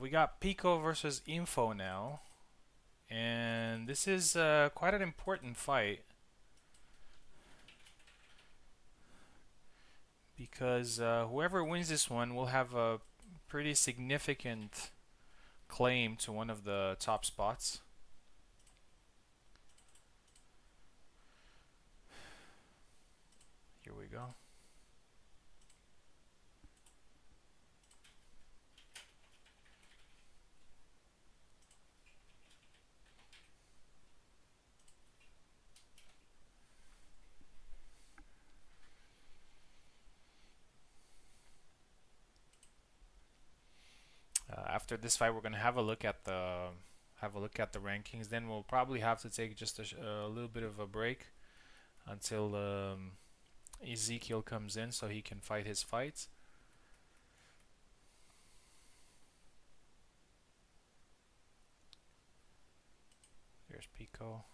We got Pico versus Info now. And this is quite an important fight. Because whoever wins this one will have a pretty significant claim to one of the top spots. Here we go. After this fight, we're gonna have a look at the rankings. Then we'll probably have to take just a little bit of a break until Ezekiel comes in so he can fight his fights. There's Pico.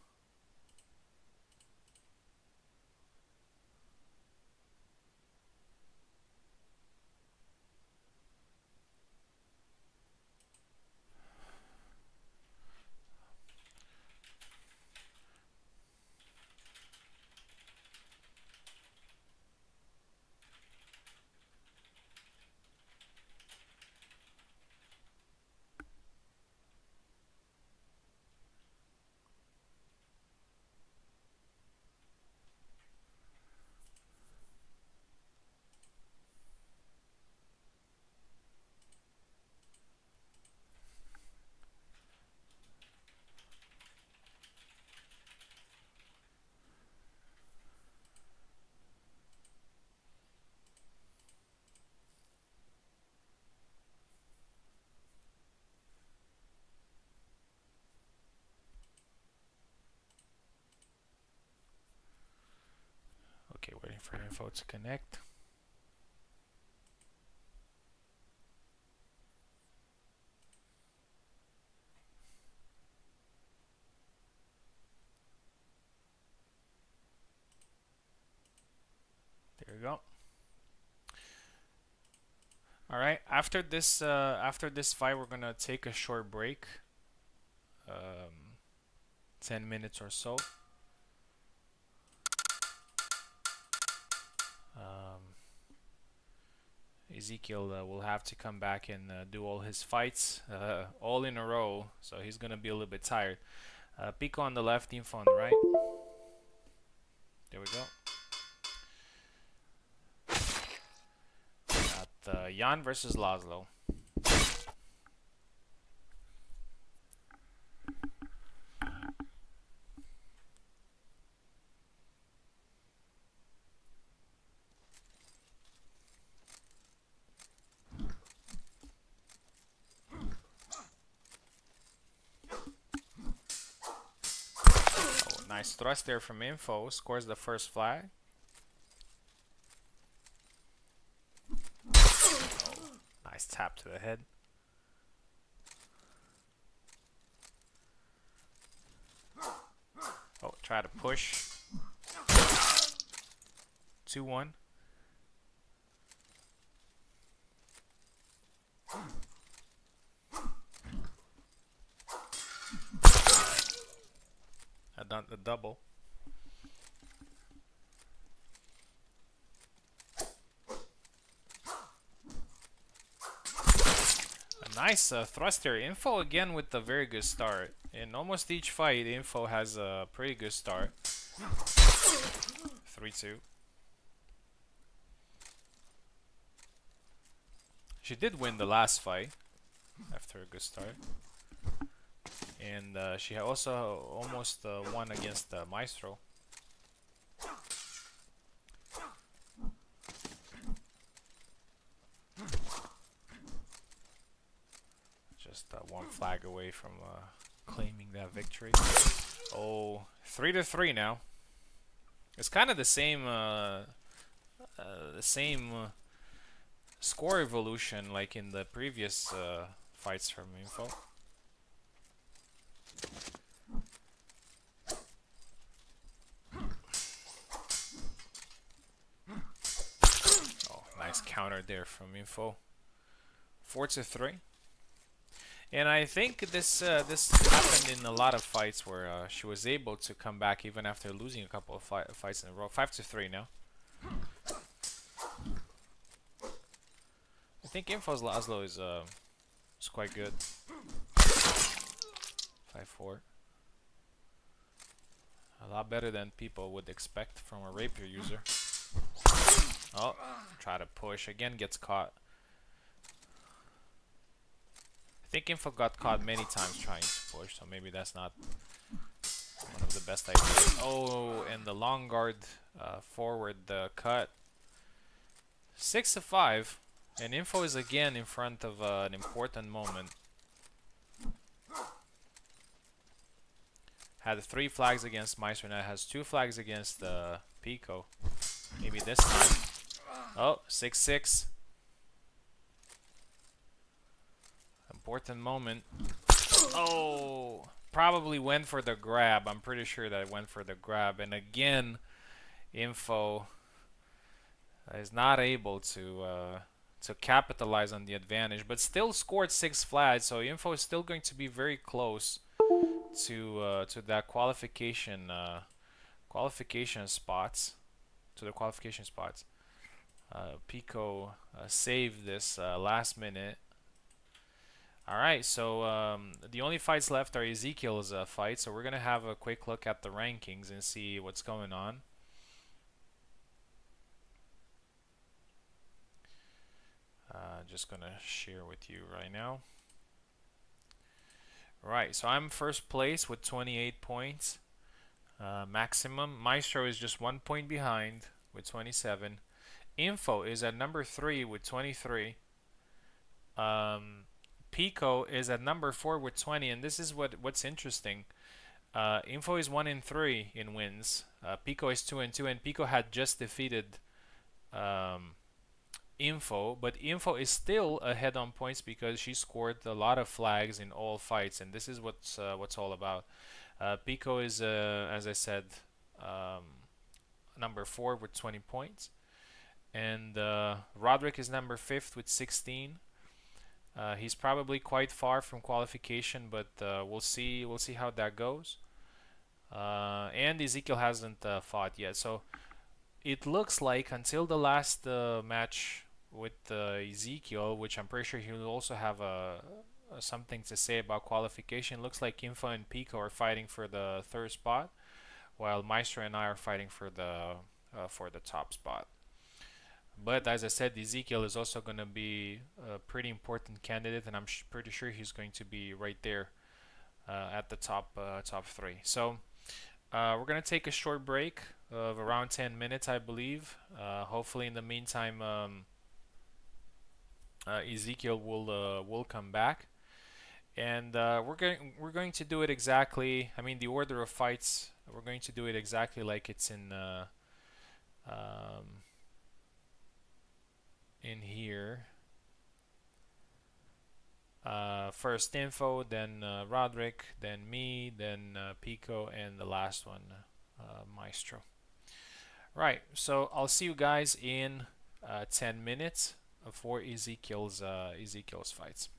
Okay, waiting for info to connect. There we go. All right. After this fight, we're gonna take a short break, 10 minutes or so. Ezekiel will have to come back and do all his fights all in a row, so he's gonna be a little bit tired. Pico on the left, Info on the right. There we go. Got Jan versus Laszlo. Nice thrust there from Info, scores the first flag. Oh, nice tap to the head. Oh, try to push. 2-1. Done the double. A nice thrust there. Info again with a very good start. In almost each fight, Info has a pretty good start. 3-2. She did win the last fight after a good start. And she also almost won against Maestro. Just one flag away from claiming that victory. Oh, 3-3 now. It's kind of the same score evolution like in the previous fights from Info. Oh, nice counter there from Info. 4-3. And I think this happened in a lot of fights where she was able to come back even after losing a couple of fights in a row. 5-3 now. I think Info's Laszlo is quite good. 5-4. A lot better than people would expect from a rapier user. Oh, try to push again, gets caught. I think Info got caught many times trying to push, so maybe that's not one of the best ideas. Oh, and the long guard forward cut. 6-5, and Info is again in front of an important moment. Had 3 flags against Maestro, now has 2 flags against Pico. Maybe this time. Oh, 6-6. Important moment. Oh, probably went for the grab. I'm pretty sure that it went for the grab. And again, Info is not able to capitalize on the advantage, but still scored 6 flags. So Info is still going to be very close to that qualification spots. To the qualification spots. Pico saved this last minute. Alright, so the only fights left are Ezekiel's fight, so we're going to have a quick look at the rankings and see what's going on. Just going to share with you right now. Right, so I'm first place with 28 points maximum. Maestro is just 1 point behind with 27. Info is at number 3 with 23. Pico is at number 4 with 20, and this is what's interesting. Info is 1-3 in wins. Pico is 2-2, and Pico had just defeated Info, but Info is still ahead on points because she scored a lot of flags in all fights, and this is what's all about. Pico is, as I said, number 4 with 20 points, and Roderick is number 5th with 16. He's probably quite far from qualification, but we'll see how that goes. And Ezekiel hasn't fought yet, so it looks like until the last match with Ezekiel, which I'm pretty sure he'll also have something to say about qualification. Looks like Info and Pico are fighting for the 3rd spot, while Maestro and I are fighting for the top spot. But as I said, Ezekiel is also going to be a pretty important candidate, and I'm pretty sure he's going to be right there at the top 3. So we're going to take a short break of around 10 minutes, I believe. Hopefully, in the meantime, Ezekiel will come back, and we're going to do it exactly. I mean, the order of fights. We're going to do it exactly like it's in here. First Info, then Roderick, then me, then Pico, and the last one, Maestro. Right, so I'll see you guys in 10 minutes for Ezekiel's fights.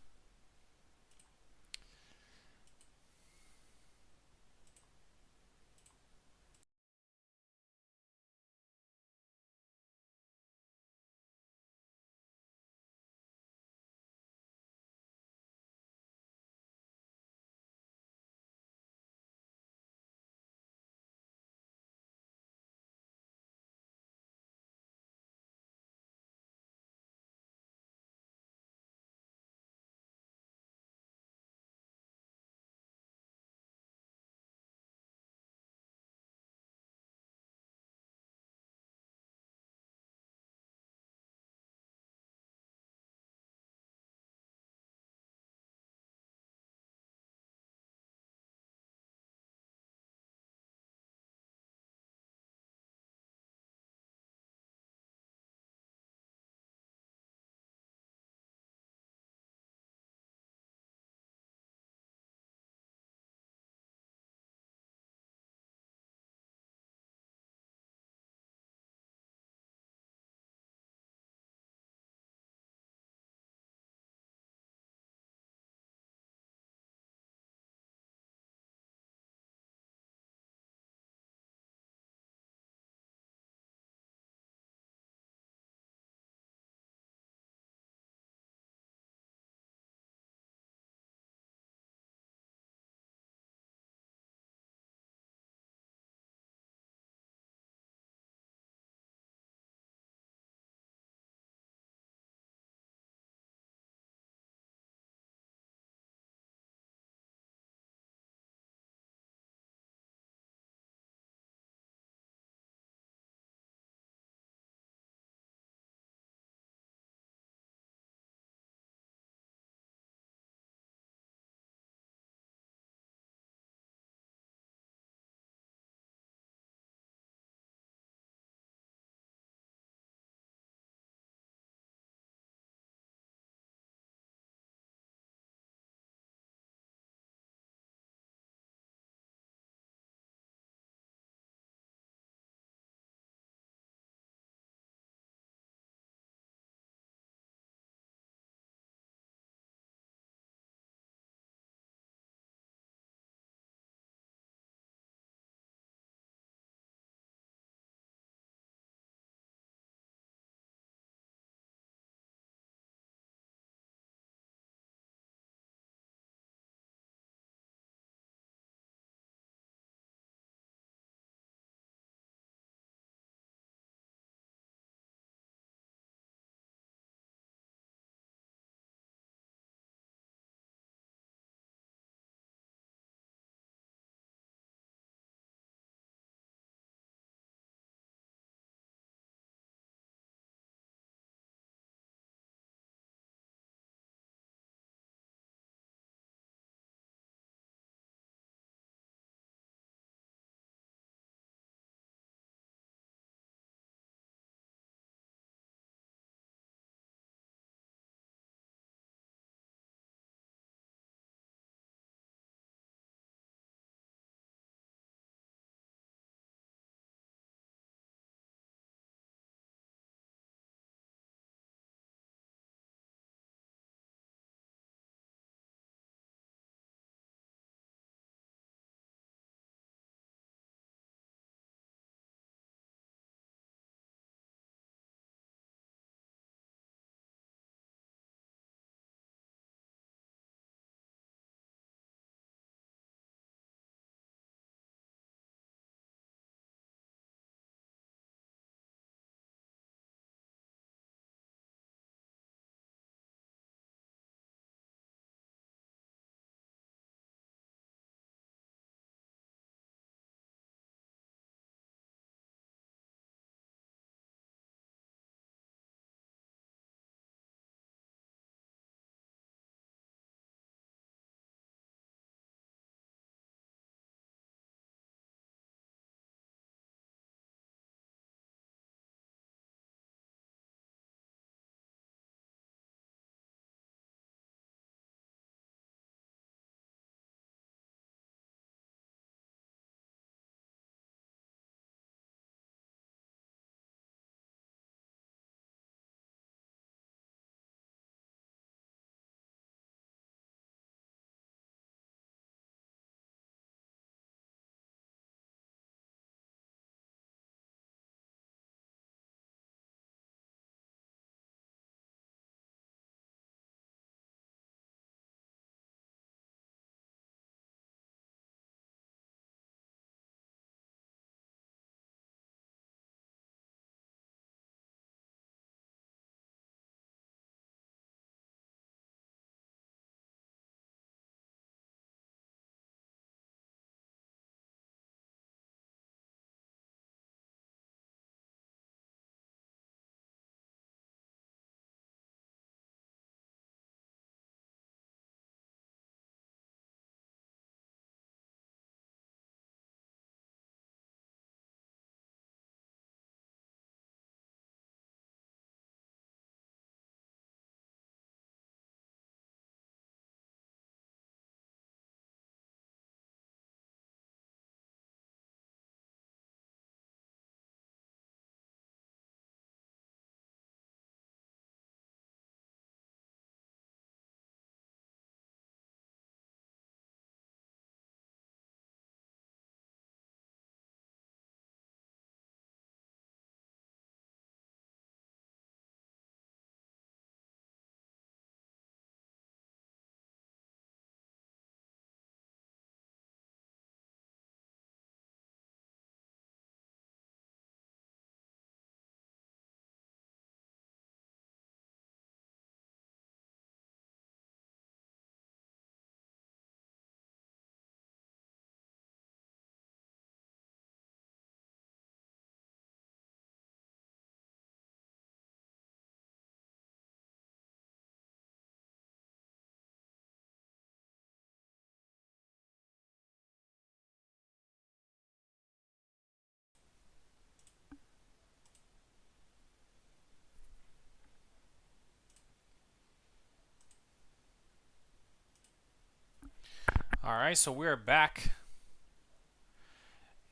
All right, so we're back,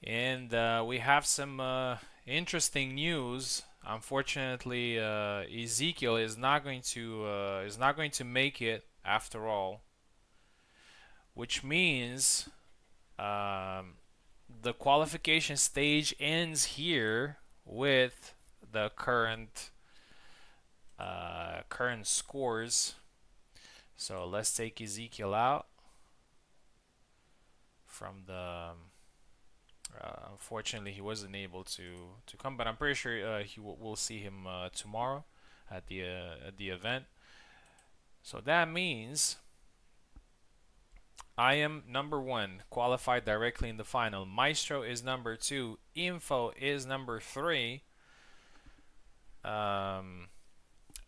and we have some interesting news. Unfortunately, Ezekiel is not going to make it after all, which means um, the qualification stage ends here with the current scores. So let's take Ezekiel out from the. Unfortunately, he wasn't able to come, but I'm pretty sure we'll see him tomorrow at the event. So that means I am number one, qualified directly in the final. Maestro is number two. Info is number three. Um,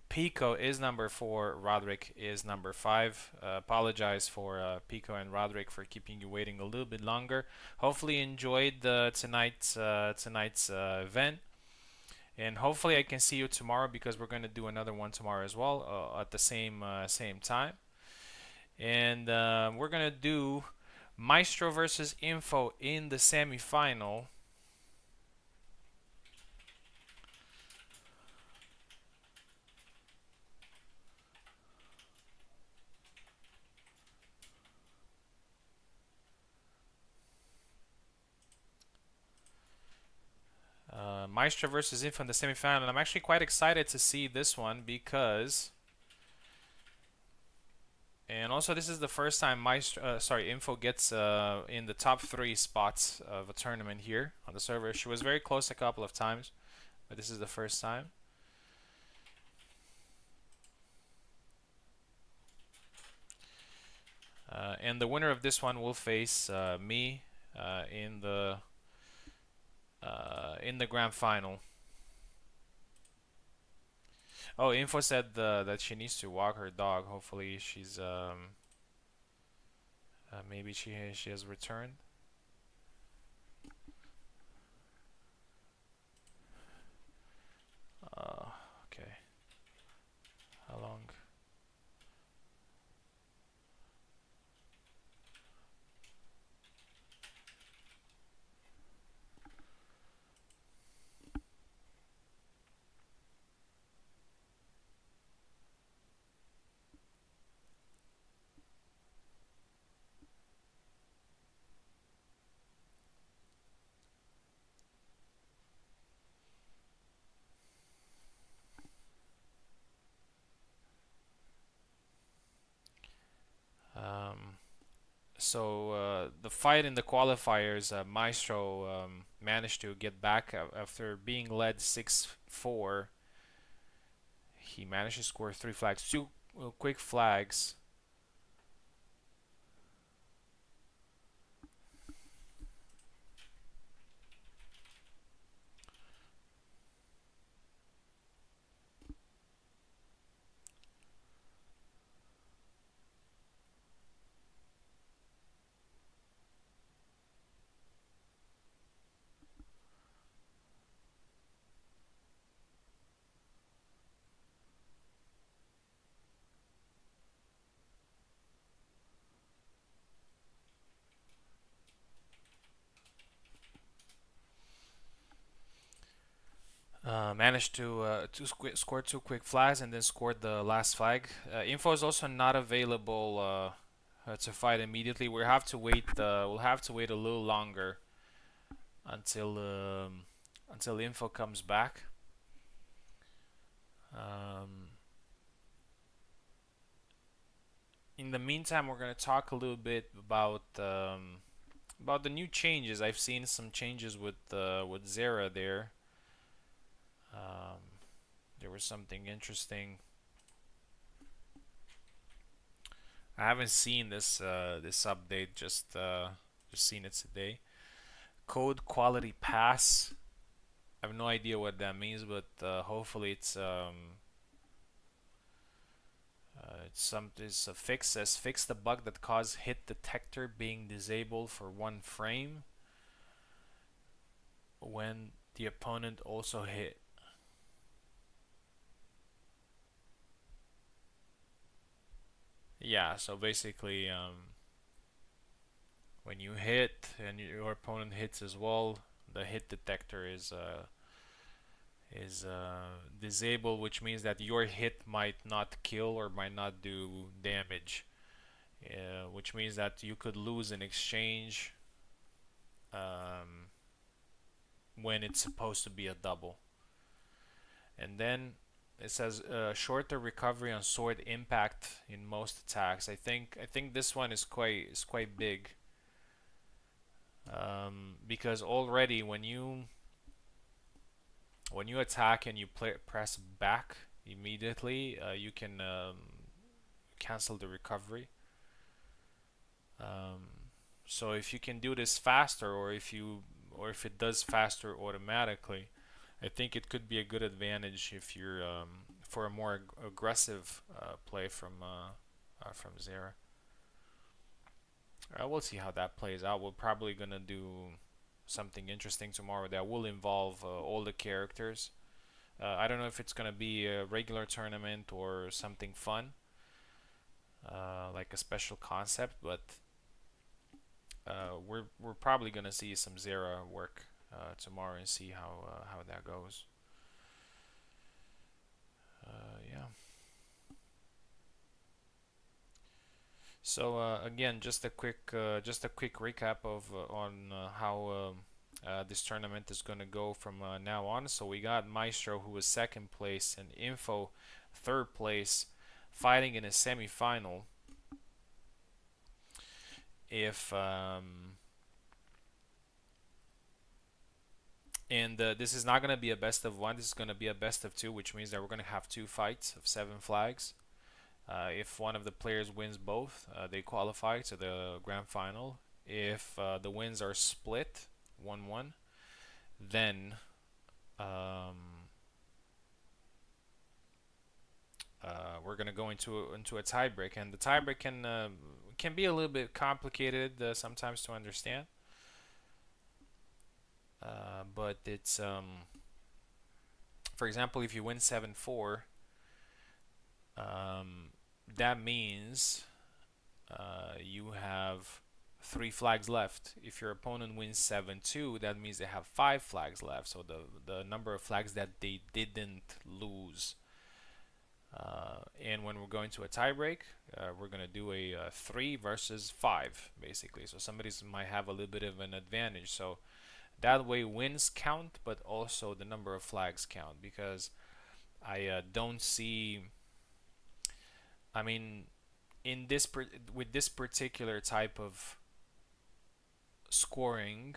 Pico is number four. Roderick is number five. Apologize for Pico and Roderick for keeping you waiting a little bit longer. Hopefully you enjoyed tonight's event, and hopefully I can see you tomorrow because we're going to do another one tomorrow as well at the same time. And we're going to do Maestro versus Info in the semifinal. Maestro versus Info in the semifinal, and I'm actually quite excited to see this one because, and also this is the first time Info gets in the top three spots of a tournament here on the server. She was very close a couple of times, but this is the first time. And the winner of this one will face me in the grand final. Oh, Info said that she needs to walk her dog. Hopefully, she's maybe she has returned. Okay. How long? So the fight in the qualifiers, Maestro managed to get back after being led 6-4. He managed to score 3 flags, two quick flags. Managed to score 2 quick flags and then scored the last flag. Info is also not available to fight immediately. We'll have to wait a little longer until until Info comes back. In the meantime, we're gonna talk a little bit about the new changes. I've seen some changes with Zera there. There was something interesting. I haven't seen this update. Just seen it today. Code quality pass. I have no idea what that means, but hopefully it's a fix. Says fix the bug that caused hit detector being disabled for 1 frame when the opponent also hit. Yeah, so basically When you hit and your opponent hits as well, the hit detector is disabled, which means that your hit might not kill or might not do damage, which means that you could lose an exchange um, when it's supposed to be a double. And then it says shorter recovery on sword impact in most attacks. I think this one is quite big, because already when you attack and you press back immediately, you can cancel the recovery. Um, so if you can do this faster, or if it does faster automatically, I think it could be a good advantage if you're for a more aggressive play from Zera. We'll see how that plays out. We're probably gonna do something interesting tomorrow that will involve all the characters. I don't know if it's gonna be a regular tournament or something fun, like a special concept, but we're probably gonna see some Zera work tomorrow and see how that goes. Yeah. So again, just a quick recap of on how this tournament is gonna go from now on. So we got Maestro, who was second place, and Info, third place, fighting in a semi-final. If And this is not gonna be a best of one. This is gonna be a best of two, which means that we're gonna have two fights of 7 flags. If one of the players wins both, they qualify to the grand final. If the wins are split 1-1, then we're gonna go into a tiebreak, and the tiebreak can be a little bit complicated sometimes to understand. But it's for example, if you win 7-4, that means you have 3 flags left. If your opponent wins 7-2, that means they have 5 flags left. So the number of flags that they didn't lose. And when we're going to a tiebreak, we're going to do a 3 versus 5, basically. So somebody might have a little bit of an advantage. So that way wins count, but also the number of flags count, because I don't see. I mean, with this particular type of scoring,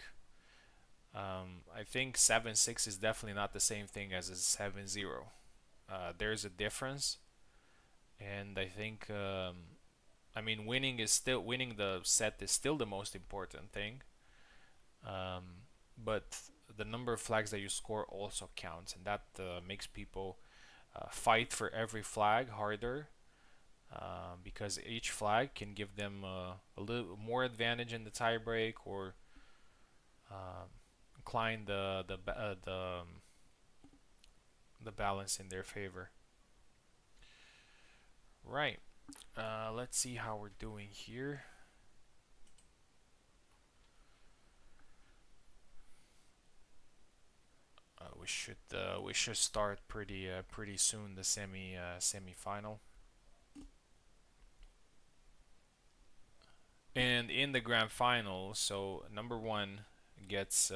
I think 7-6 is definitely not the same thing as a 7-0. There's a difference, and I think I mean winning the set is still the most important thing. But the number of flags that you score also counts, and that makes people fight for every flag harder, because each flag can give them a little more advantage in the tiebreak, or uh, incline the balance in their favor. Right. Let's see how we're doing here. We should start pretty soon the semi-final. And in the grand final, so number one gets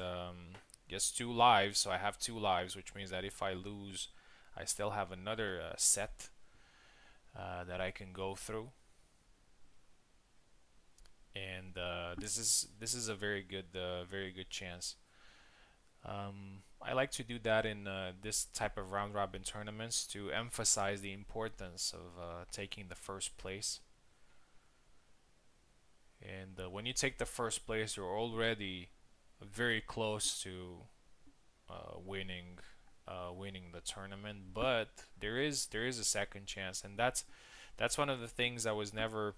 gets 2 lives. So I have 2 lives, which means that if I lose, I still have another set that I can go through. And this is a very good chance. I like to do that in this type of round robin tournaments to emphasize the importance of taking the first place. And when you take the first place, you're already very close to winning winning the tournament. But there is a second chance, and that's one of the things I was never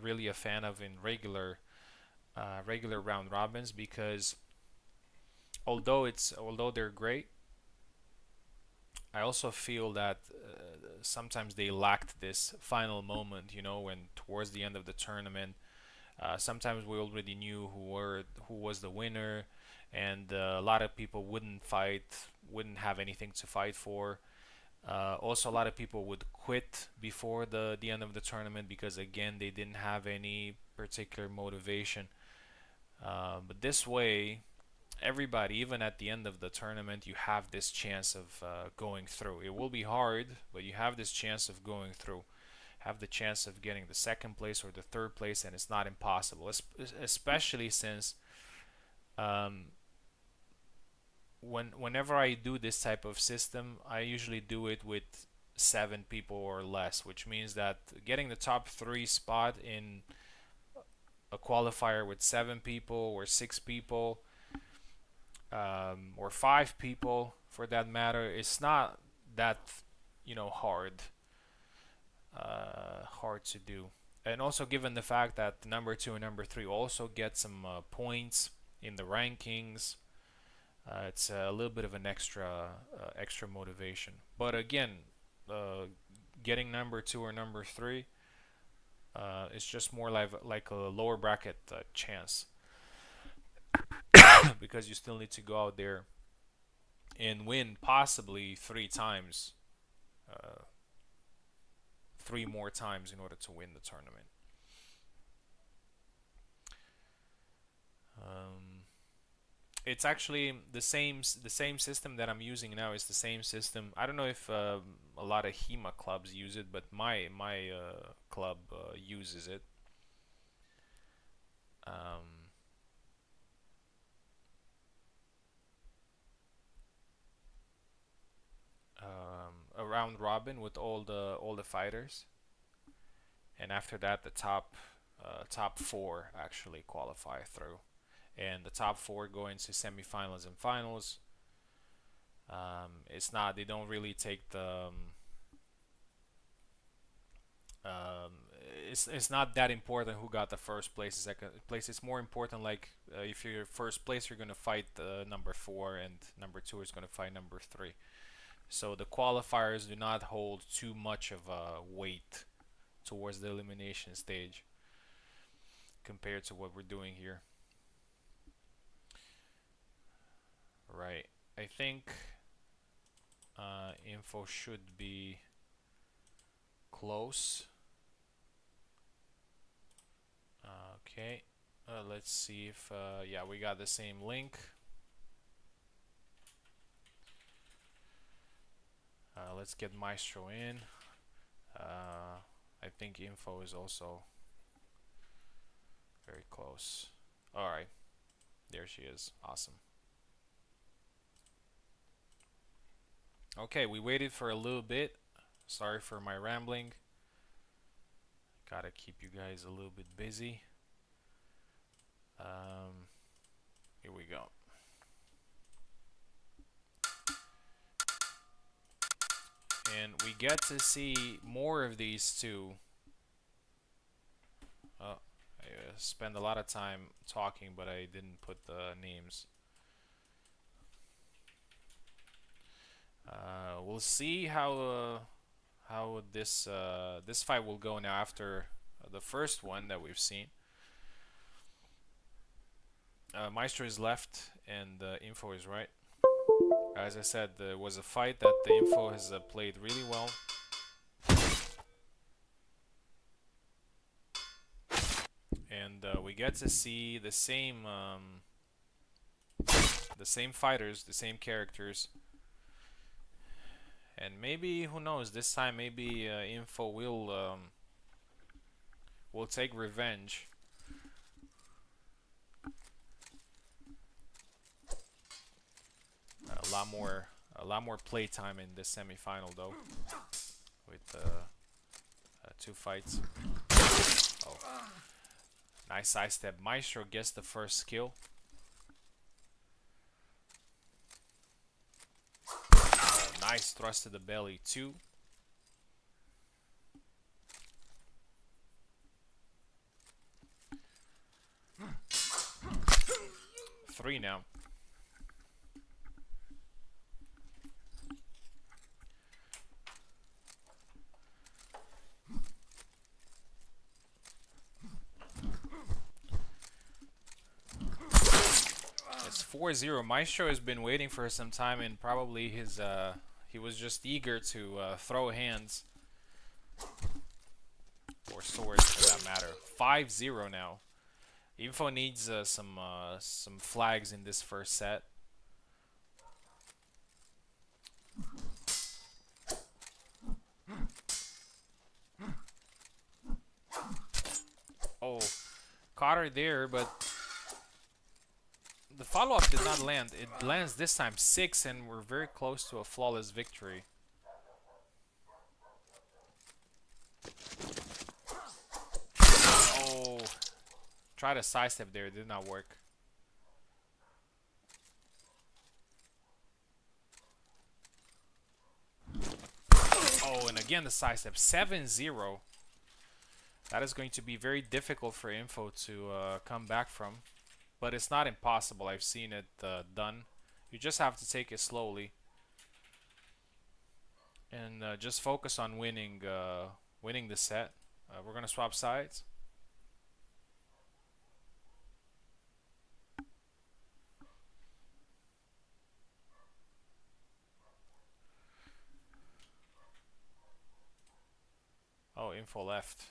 really a fan of in regular round robins, because although they're great, I also feel that sometimes they lacked this final moment. When towards the end of the tournament, Sometimes we already knew who was the winner, and a lot of people wouldn't have anything to fight for. Also, a lot of people would quit before the end of the tournament because again they didn't have any particular motivation. But this way, everybody, even at the end of the tournament, you have this chance of going through. It will be hard, but you have this chance of going through. Have the chance of getting the second place or the third place, and it's not impossible. Especially since um, whenever I do this type of system, I usually do it with 7 people or less, which means that getting the top 3 spot in a qualifier with 7 people or 6 people or 5 people for that matter, it's not that hard to do. And also given the fact that number 2 and number 3 also get some points in the rankings, it's a little bit of an extra motivation. But again, getting number 2 or number 3, it's just more like a lower bracket chance because you still need to go out there and win possibly 3 times, uh, 3 more times in order to win the tournament. Um, it's actually the same system that I'm using now is the same system. I don't know if a lot of HEMA clubs use it, but my club uses it. Um, a round robin with all the fighters, and after that the top 4 actually qualify through, and the top 4 go into semifinals and finals. It's not They don't really take the um, it's not that important who got the first place, second place. It's more important like if you're first place, you're gonna fight number 4, and number 2 is gonna fight number 3. So the qualifiers do not hold too much of a weight towards the elimination stage compared to what we're doing here. Right. I think info should be close. Okay. Let's see if yeah, we got the same link. Let's get Maestro in. I think info is also very close. Alright, there she is. Awesome. Okay, we waited for a little bit. Sorry for my rambling. Gotta keep you guys a little bit busy. Here we go. And we get to see more of these two. Oh, I spent a lot of time talking, but I didn't put the names. We'll see how this fight will go now after the first one that we've seen. Maestro is left and info is right. As I said, there was a fight that the info has played really well. And we get to see the same fighters, the same characters. And maybe, who knows, this time maybe info will take revenge. A lot more play time in this semi-final though, with 2 fights. Oh, nice side step. Maestro gets the first kill. Nice thrust to the belly too. Three now. 4-0. Maestro has been waiting for some time, and probably his he was just eager to throw hands. Or swords for that matter. 5-0 now. Info needs some flags in this first set. Oh, caught her there, but the follow-up did not land. It lands this time 6, and we're very close to a flawless victory. Oh, tried a sidestep there, it did not work. Oh, and again the sidestep. 7-0. That is going to be very difficult for Info to come back from. But it's not impossible. I've seen it done. You just have to take it slowly. And just focus on winning the set. We're going to swap sides. Oh, Info left.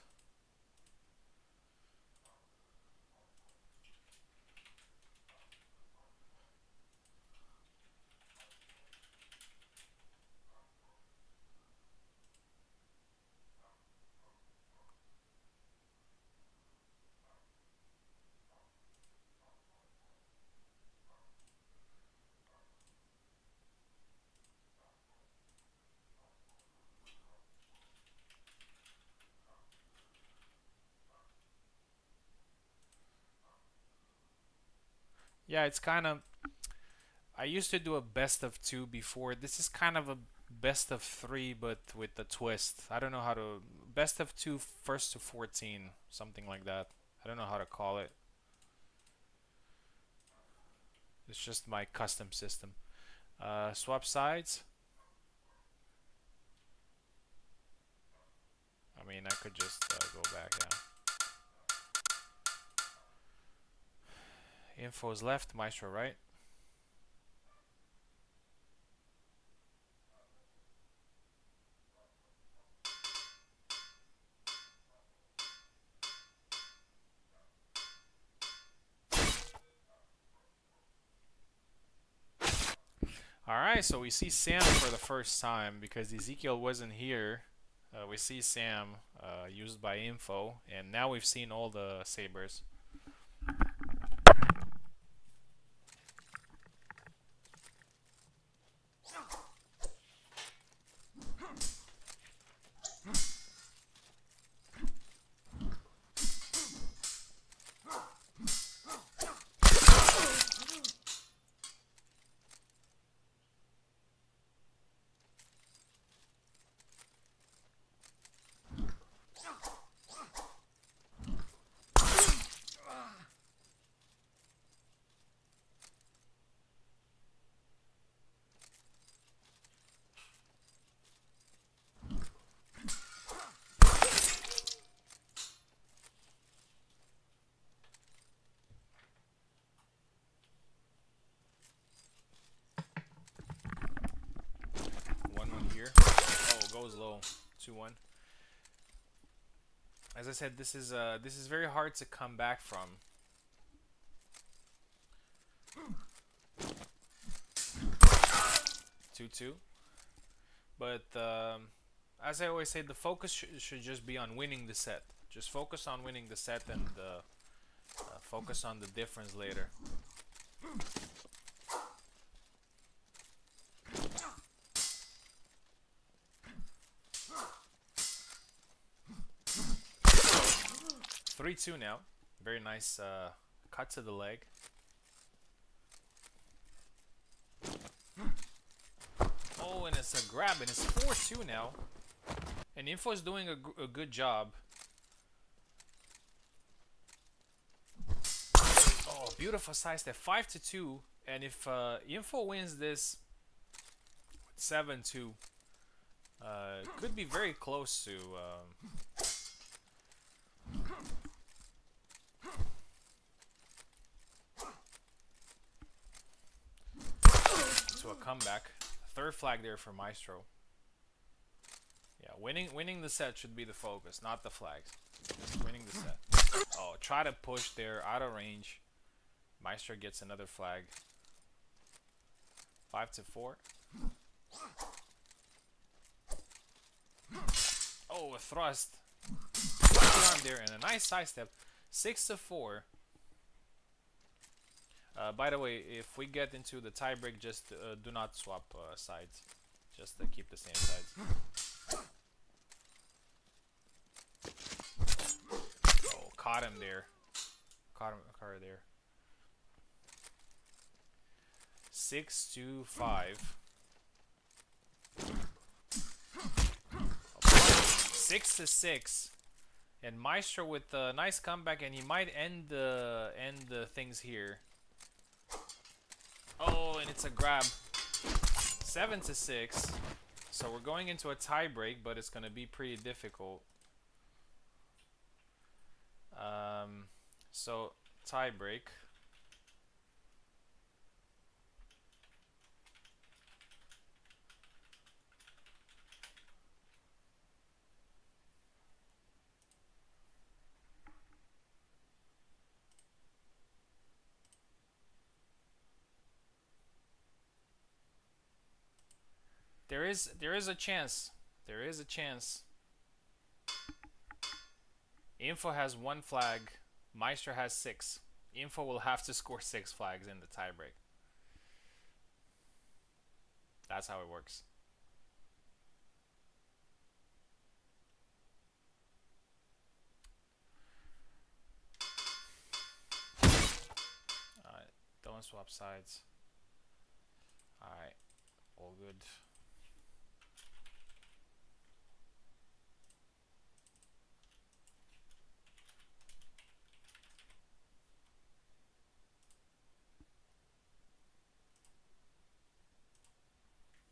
Yeah, it's kind of... I used to do a best of 2 before. This is kind of a best of 3, but with the twist. I don't know how to... Best of 2 first to 14. Something like that. I don't know how to call it. It's just my custom system. Swap sides. I mean, I could just go back, yeah. Info's left, Maestro right. Alright, so we see Sam for the first time because Ezekiel wasn't here. We see Sam used by Info, and now we've seen all the Sabres. Goes low, 2-1. As I said, this is very hard to come back from. 2-2. But as I always say, the focus should just be on winning the set. Just focus on winning the set and focus on the difference later. 3-2 now. Very nice cut to the leg. Oh, and it's a grab, and it's 4-2 now. And Info is doing a good job. Oh, beautiful sidestep. 5-2. And if Info wins this 7-2, could be very close to... comeback. Third flag there for Maestro. Yeah, winning the set should be the focus, not the flags. Just winning the set. Oh, try to push there, out of range. Maestro gets another flag. 5-4. Oh, a thrust. On there and a nice sidestep. 6-4. By the way, if we get into the tiebreak, just do not swap sides. Just keep the same sides. Oh, caught him there. Caught her there. 6-5. 6-6. And Maestro with a nice comeback, and he might end the things here. Oh, and it's a grab. 7-6. So we're going into a tie break, but it's going to be pretty difficult. So tie break. There is a chance. There is a chance. Info has 1 flag. Maestro has 6. Info will have to score 6 flags in the tiebreak. That's how it works. Alright, don't swap sides. Alright, all good.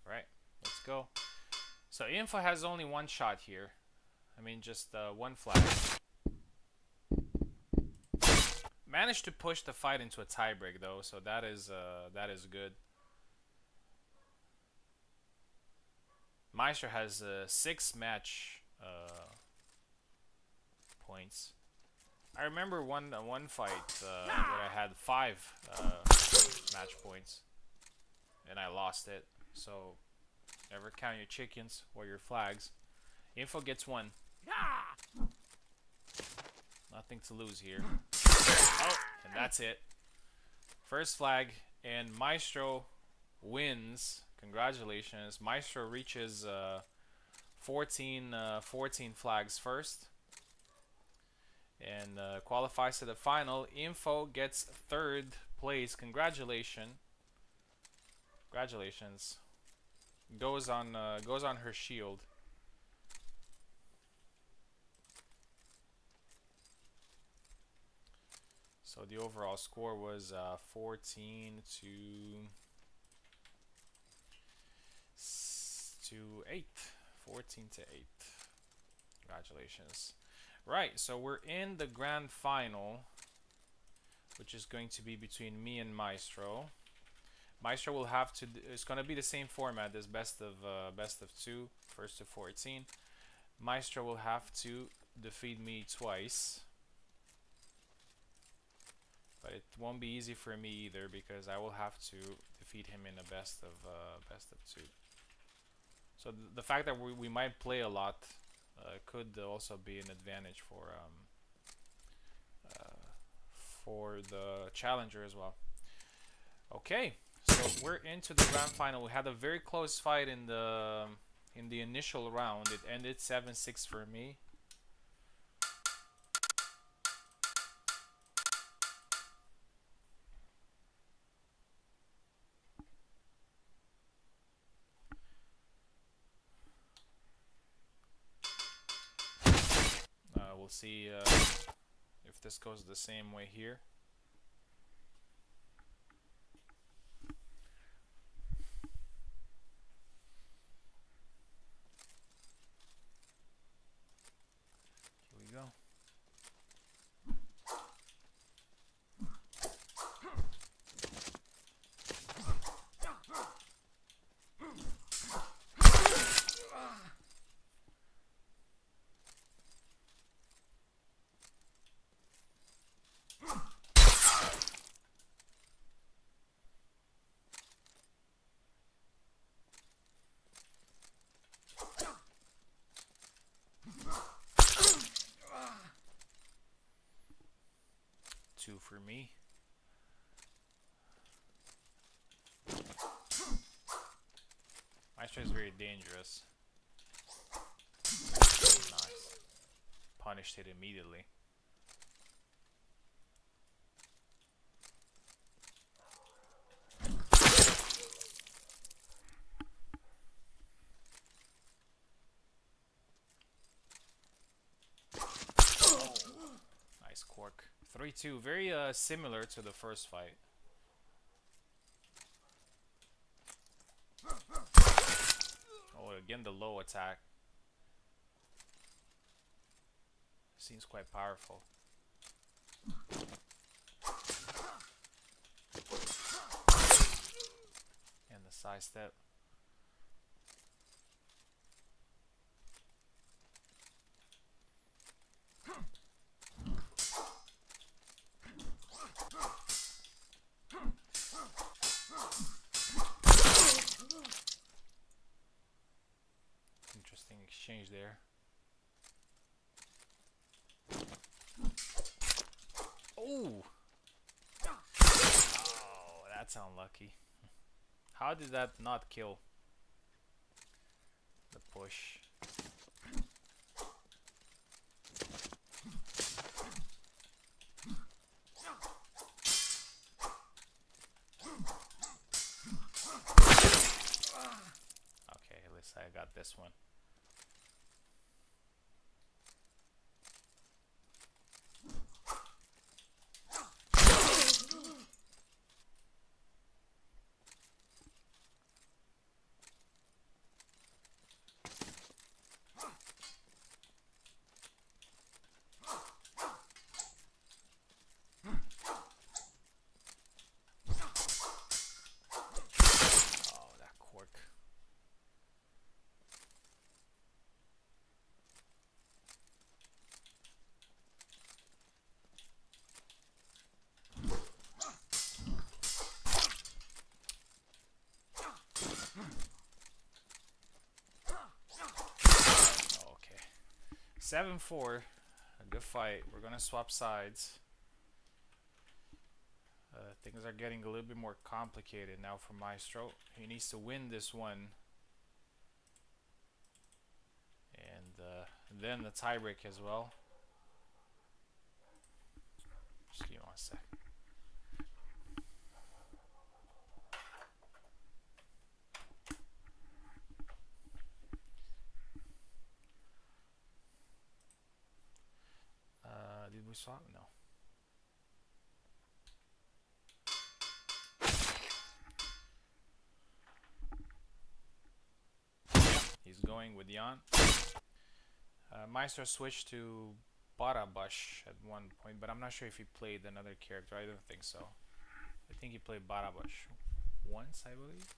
Right, let's go. So Info has only 1 shot here. I mean, just 1 flag. Managed to push the fight into a tiebreak though, so that is good. Maestro has 6 match points. I remember one fight where I had 5 match points, and I lost it. So never count your chickens or your flags. Info gets 1. Nothing to lose here. Oh, and that's it. First flag, and Maestro wins. Congratulations. Maestro reaches 14 flags first and qualifies to the final. Info gets 3rd place. Congratulations. Congratulations. Goes on her shield. So the overall score was 14 to 8. 14 to 8. Congratulations. Right, so we're in the grand final, which is going to be between me and Maestro. Maestro will have to. It's going to be the same format as best of 2, first to 14. Maestro will have to defeat me twice. But it won't be easy for me either, because I will have to defeat him in a best of 2. So the fact that we might play a lot could also be an advantage for the challenger as well. Okay, so we're into the grand final. We had a very close fight in the initial round. It ended 7-6 for me. We'll see if this goes the same way here. Here we go. Two for me. Maestro is very dangerous. Nice. Punished it immediately. Nice Quark. 3-2. Very similar to the first fight. Oh, again the low attack. Seems quite powerful. And the side step. Interesting exchange there. Oh! Oh, that's unlucky. How did that not kill? The push. Okay, at least I got this one. Okay. 7-4. A good fight. We're gonna swap sides. Things are getting a little bit more complicated now for Maestro. He needs to win this one. And then the tiebreak as well. Just give me 1 sec. Did we swap? No. He's going with Jan. Maestro switched to Barabash at one point, but I'm not sure if he played another character. I don't think so. I think he played Barabash once, I believe.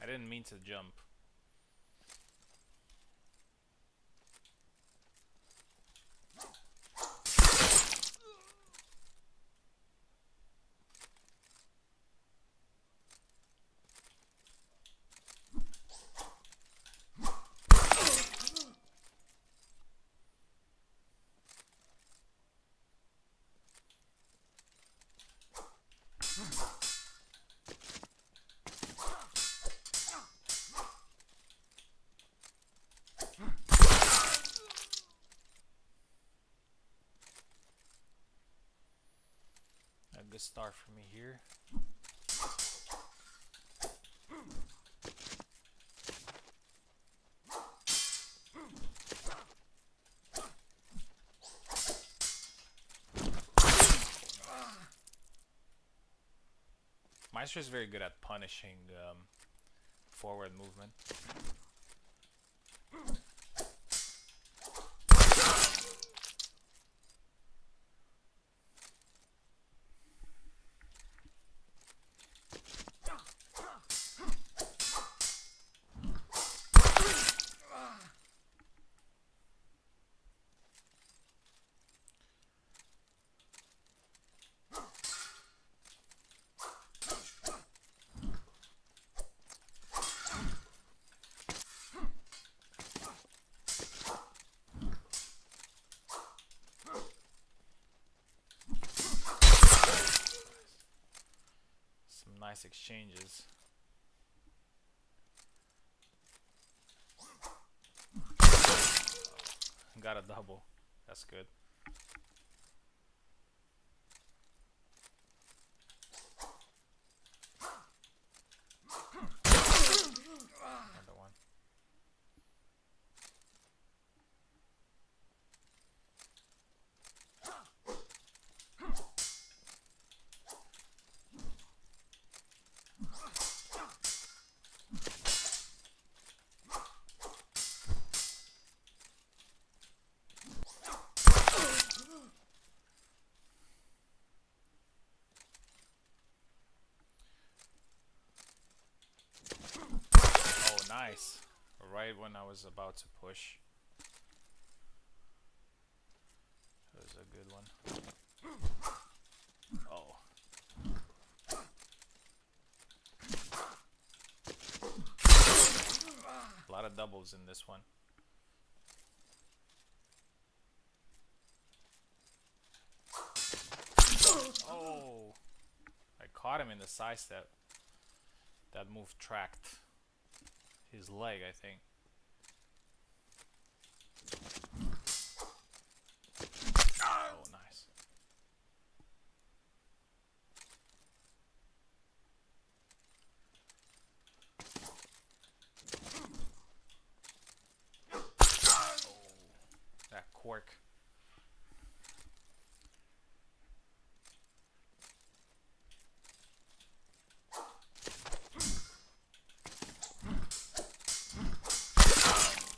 I didn't mean to jump. A good start for me here. Maestro is very good at punishing forward movement. nice exchanges. Got a double. That's good. Another one. Oh, nice. Right when I was about to push. That was a good one. Oh. A lot of doubles in this one. Oh. I caught him in the side step. That move tracked his leg, I think. Oh, nice. Oh, that cork.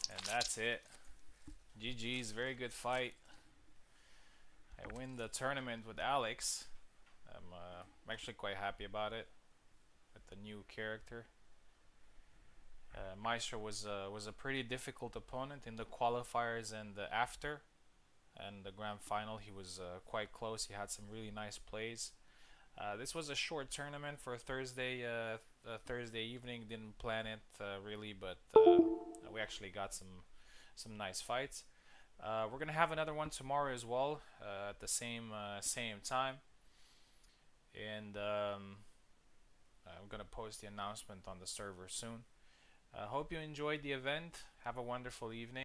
And that's it. GG's, very good fight. I win the tournament with Alex. I'm actually quite happy about it with the new character. Maestro was a pretty difficult opponent in the qualifiers and the after, and the grand final. He was quite close. He had some really nice plays. This was a short tournament for Thursday evening. Didn't plan it really, but we actually got some nice fights. We're gonna have another one tomorrow as well at the same time, and I'm gonna post the announcement on the server soon. Hope you enjoyed the event. Have a wonderful evening.